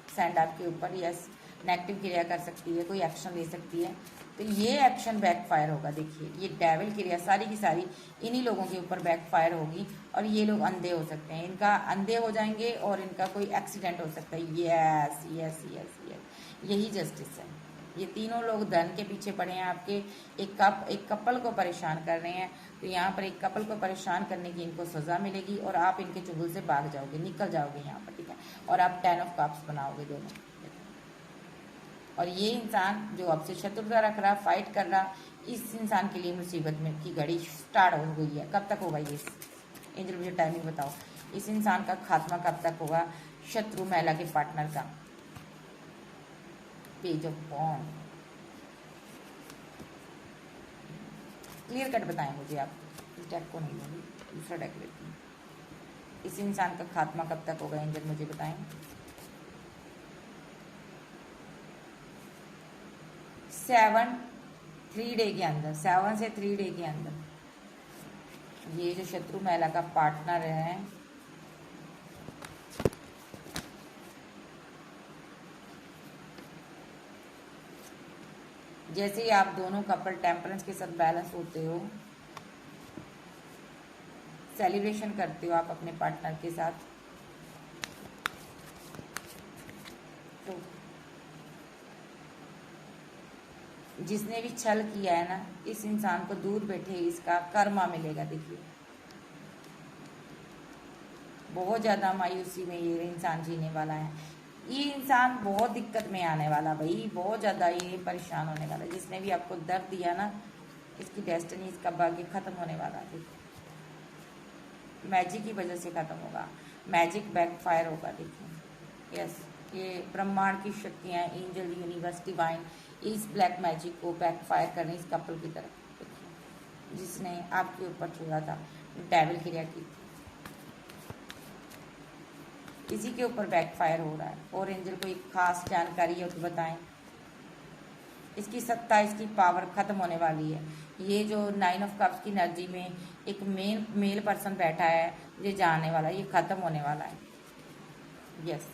सेंड आपके ऊपर, यस नेगेटिव क्रिया कर सकती है, कोई एक्शन ले सकती है, तो ये एक्शन बैकफायर होगा। देखिए ये डेविल क्रिया सारी की सारी इन्हीं लोगों के ऊपर बैकफायर होगी और ये लोग अंधे हो सकते हैं, इनका अंधे हो जाएंगे और इनका कोई एक्सीडेंट हो सकता है। यस यस यस यस, यही जस्टिस है। ये तीनों लोग धन के पीछे पड़े हैं आपके, एक कपल को परेशान कर रहे हैं, तो यहाँ पर एक कपल को परेशान करने की इनको सजा मिलेगी और आप इनके चुगल से भाग जाओगे, निकल जाओगे यहाँ पर, ठीक है, और आप 10 ऑफ कप्स बनाओगे दोनों। और ये इंसान जो आपसे शत्रुता रख रहा, फाइट कर रहा, इस इंसान के लिए मुसीबत में की घड़ी स्टार्ट हो गई है। कब तक होगा ये, एंजल मुझे टाइमिंग बताओ, इस इंसान का खात्मा कब तक होगा, शत्रु महिला के पार्टनर का। Page of wand, clear cut बताएं मुझे आप, इस डेक को नहीं होगी, दूसरा डेक लेती हूँ। इस इंसान का खात्मा कब तक होगा, एंजल मुझे बताएं। 7 3 डे के अंदर, 7 से 3 डे के अंदर ये जो शत्रु महिला का पार्टनर है, जैसे ही आप दोनों कपल टेम्परेंस के साथ बैलेंस होते हो, सेलिब्रेशन करते हो आप अपने पार्टनर के साथ, तो जिसने भी छल किया है ना, इस इंसान को दूर बैठे इसका कर्मा मिलेगा। देखिए बहुत ज़्यादा मायूसी में ये इंसान जीने वाला है, ये इंसान बहुत दिक्कत में आने वाला भाई, बहुत ज़्यादा ये परेशान होने वाला है। जिसने भी आपको दर्द दिया ना, इसकी डेस्टिनी, इसका भाग्य खत्म होने वाला है। देखिए मैजिक की वजह से खत्म होगा, मैजिक बैकफायर होगा। देखिए यस, ये ब्रह्मांड की शक्तियाँ, एंजल, यूनिवर्स, डिवाइन, इस ब्लैक मैजिक को बैकफायर करने इस कपल की तरफ, देखिए जिसने आपके ऊपर छोड़ा था, डेविल क्रिया की थी, इसी के ऊपर बैकफायर हो रहा है। और एंजल को एक खास जानकारी हो तो बताएं, इसकी सत्ता, इसकी पावर खत्म होने वाली है। ये जो 9 ऑफ कप्स की एनर्जी में एक मेल पर्सन बैठा है, ये जाने वाला है, ये खत्म होने वाला है। यस,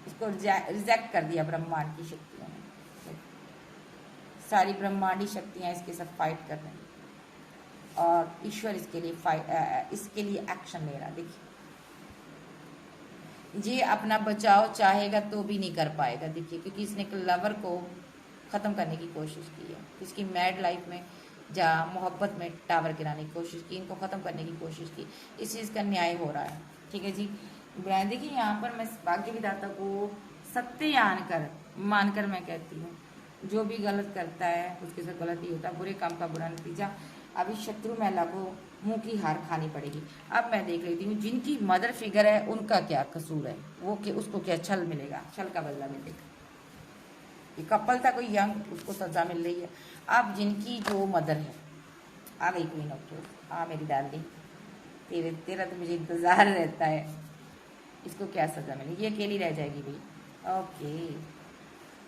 इसको रिजेक्ट कर दिया ब्रह्मांड की शक्तियों ने, सारी ब्रह्मांडी शक्तियाँ इसके साथ फाइट कर रही हैं और ईश्वर इसके लिए एक्शन ले रहा। देखिए ये अपना बचाव चाहेगा तो भी नहीं कर पाएगा। देखिए क्योंकि इसने एक लवर को ख़त्म करने की कोशिश की है, इसकी मैड लाइफ में जहाँ मोहब्बत में टावर गिराने की कोशिश की, इनको ख़त्म करने की कोशिश की, इस चीज़ का न्याय हो रहा है। ठीक है जी, देखिए यहाँ पर मैं भाग्य विधाता को सत्य मानकर मैं कहती हूँ, जो भी गलत करता है उसके साथ गलत ही होता है, बुरे काम का बुरा नतीजा। अभी शत्रु महिला को मुंह की हार खानी पड़ेगी। अब मैं देख लेती हूँ जिनकी मदर फिगर है उनका क्या कसूर है, वो उसको क्या छल मिलेगा, छल का बदला मिलेगा। ये कपल था कोई यंग, उसको सजा मिल रही है। अब जिनकी जो मदर है, आ गई क्वीन ऑफ सॉर्ड्स, आ मेरी डार्लिंग, तेरा तो मुझे इंतज़ार रहता है, इसको क्या सज़ा मिलेगी, ये अकेली रह जाएगी भाई। ओके,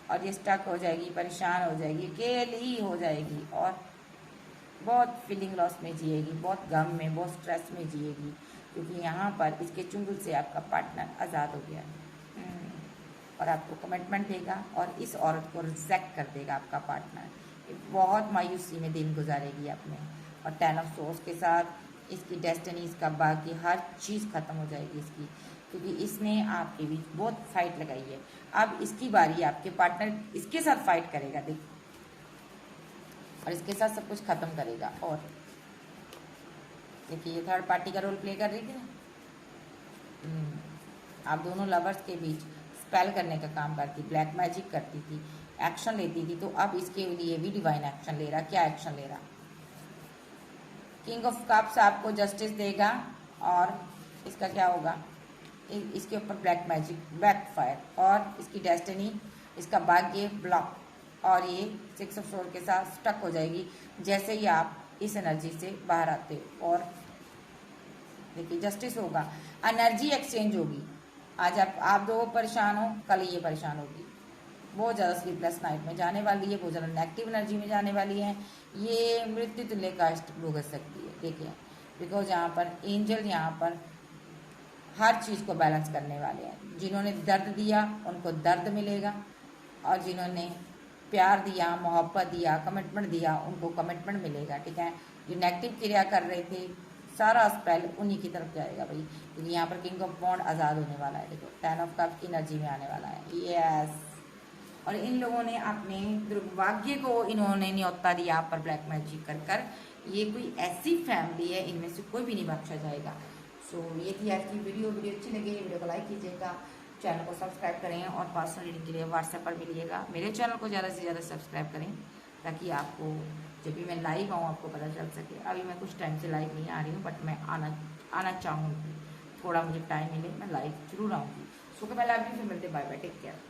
और ये स्टक हो जाएगी, परेशान हो जाएगी, अकेली हो जाएगी। और बहुत फीलिंग लॉस में जिएगी, बहुत गम में, बहुत स्ट्रेस में जिएगी, क्योंकि यहाँ पर इसके चुंगल से आपका पार्टनर आज़ाद हो गया है। और आपको कमिटमेंट देगा और इस औरत को रिजेक्ट कर देगा आपका पार्टनर। बहुत मायूसी में दिन गुजारेगी अपने। और 10 ऑफ सोर्स के साथ इसकी डेस्टिनी, इसका बाकी हर चीज़ ख़त्म हो जाएगी इसकी, क्योंकि इसने आपके बीच बहुत फाइट लगाई है। अब इसकी बारी, आपके पार्टनर इसके साथ फाइट करेगा, देखो, और इसके साथ सब कुछ ख़त्म करेगा। और देखिए, ये थर्ड पार्टी का रोल प्ले कर रही थी ना। आप दोनों लवर्स के बीच स्पेल करने का काम करती, ब्लैक मैजिक करती थी, एक्शन लेती थी। तो अब इसके लिए भी डिवाइन एक्शन ले रहा। क्या एक्शन ले रहा? किंग ऑफ कप्स आपको जस्टिस देगा, और इसका क्या होगा, इसके ऊपर ब्लैक मैजिक बैकफायर, और इसकी डेस्टिनी, इसका भाग्य ब्लॉक, और ये 6 ऑफ सोर्ड के साथ स्टक हो जाएगी जैसे ही आप इस एनर्जी से बाहर आते हो। और देखिए, जस्टिस होगा, एनर्जी एक्सचेंज होगी। आज आप दो परेशान हो, कल ये परेशान होगी। बहुत ज़्यादा स्लीपलेस नाइट में जाने वाली है, बहुत ज़्यादा नेगेटिव एनर्जी में जाने वाली है। ये मृत्यु तुल्य कष्ट भुगत सकती है। देखिए, बिकॉज यहाँ पर एंजल यहाँ पर हर चीज़ को बैलेंस करने वाले हैं। जिन्होंने दर्द दिया उनको दर्द मिलेगा, और जिन्होंने प्यार दिया, मोहब्बत दिया, कमिटमेंट दिया, उनको कमिटमेंट मिलेगा। ठीक है, जो नेगेटिव क्रिया कर रहे थे, सारा स्पेल उन्हीं की तरफ जाएगा भाई, क्योंकि यहाँ पर किंग ऑफ वॉन्ड आज़ाद होने वाला है। देखो, 10 ऑफ कप की एनर्जी में आने वाला है। यस, और इन लोगों ने अपने दुर्भाग्य को इन्होंने न्योता दिया आप पर ब्लैक मैजिक कर कर। ये कोई ऐसी फैमिली है, इनमें से कोई भी नहीं बख्शा जाएगा। सो ये थी आज की वीडियो अच्छी लगी वीडियो को लाइक कीजिएगा, चैनल को सब्सक्राइब करें, और पर्सनल रीडिंग के लिए व्हाट्सएप पर मिलिएगा। मेरे चैनल को ज़्यादा से ज़्यादा सब्सक्राइब करें, ताकि आपको जब भी मैं लाइव आऊँ आपको पता चल सके। अभी मैं कुछ टाइम से लाइव नहीं आ रही हूँ, बट मैं आना चाहूँगी। थोड़ा मुझे टाइम मिले, मैं लाइव जरूर आऊँगी। सो के पहले अभी फिर मिलते, बाय बाय, टेक केयर।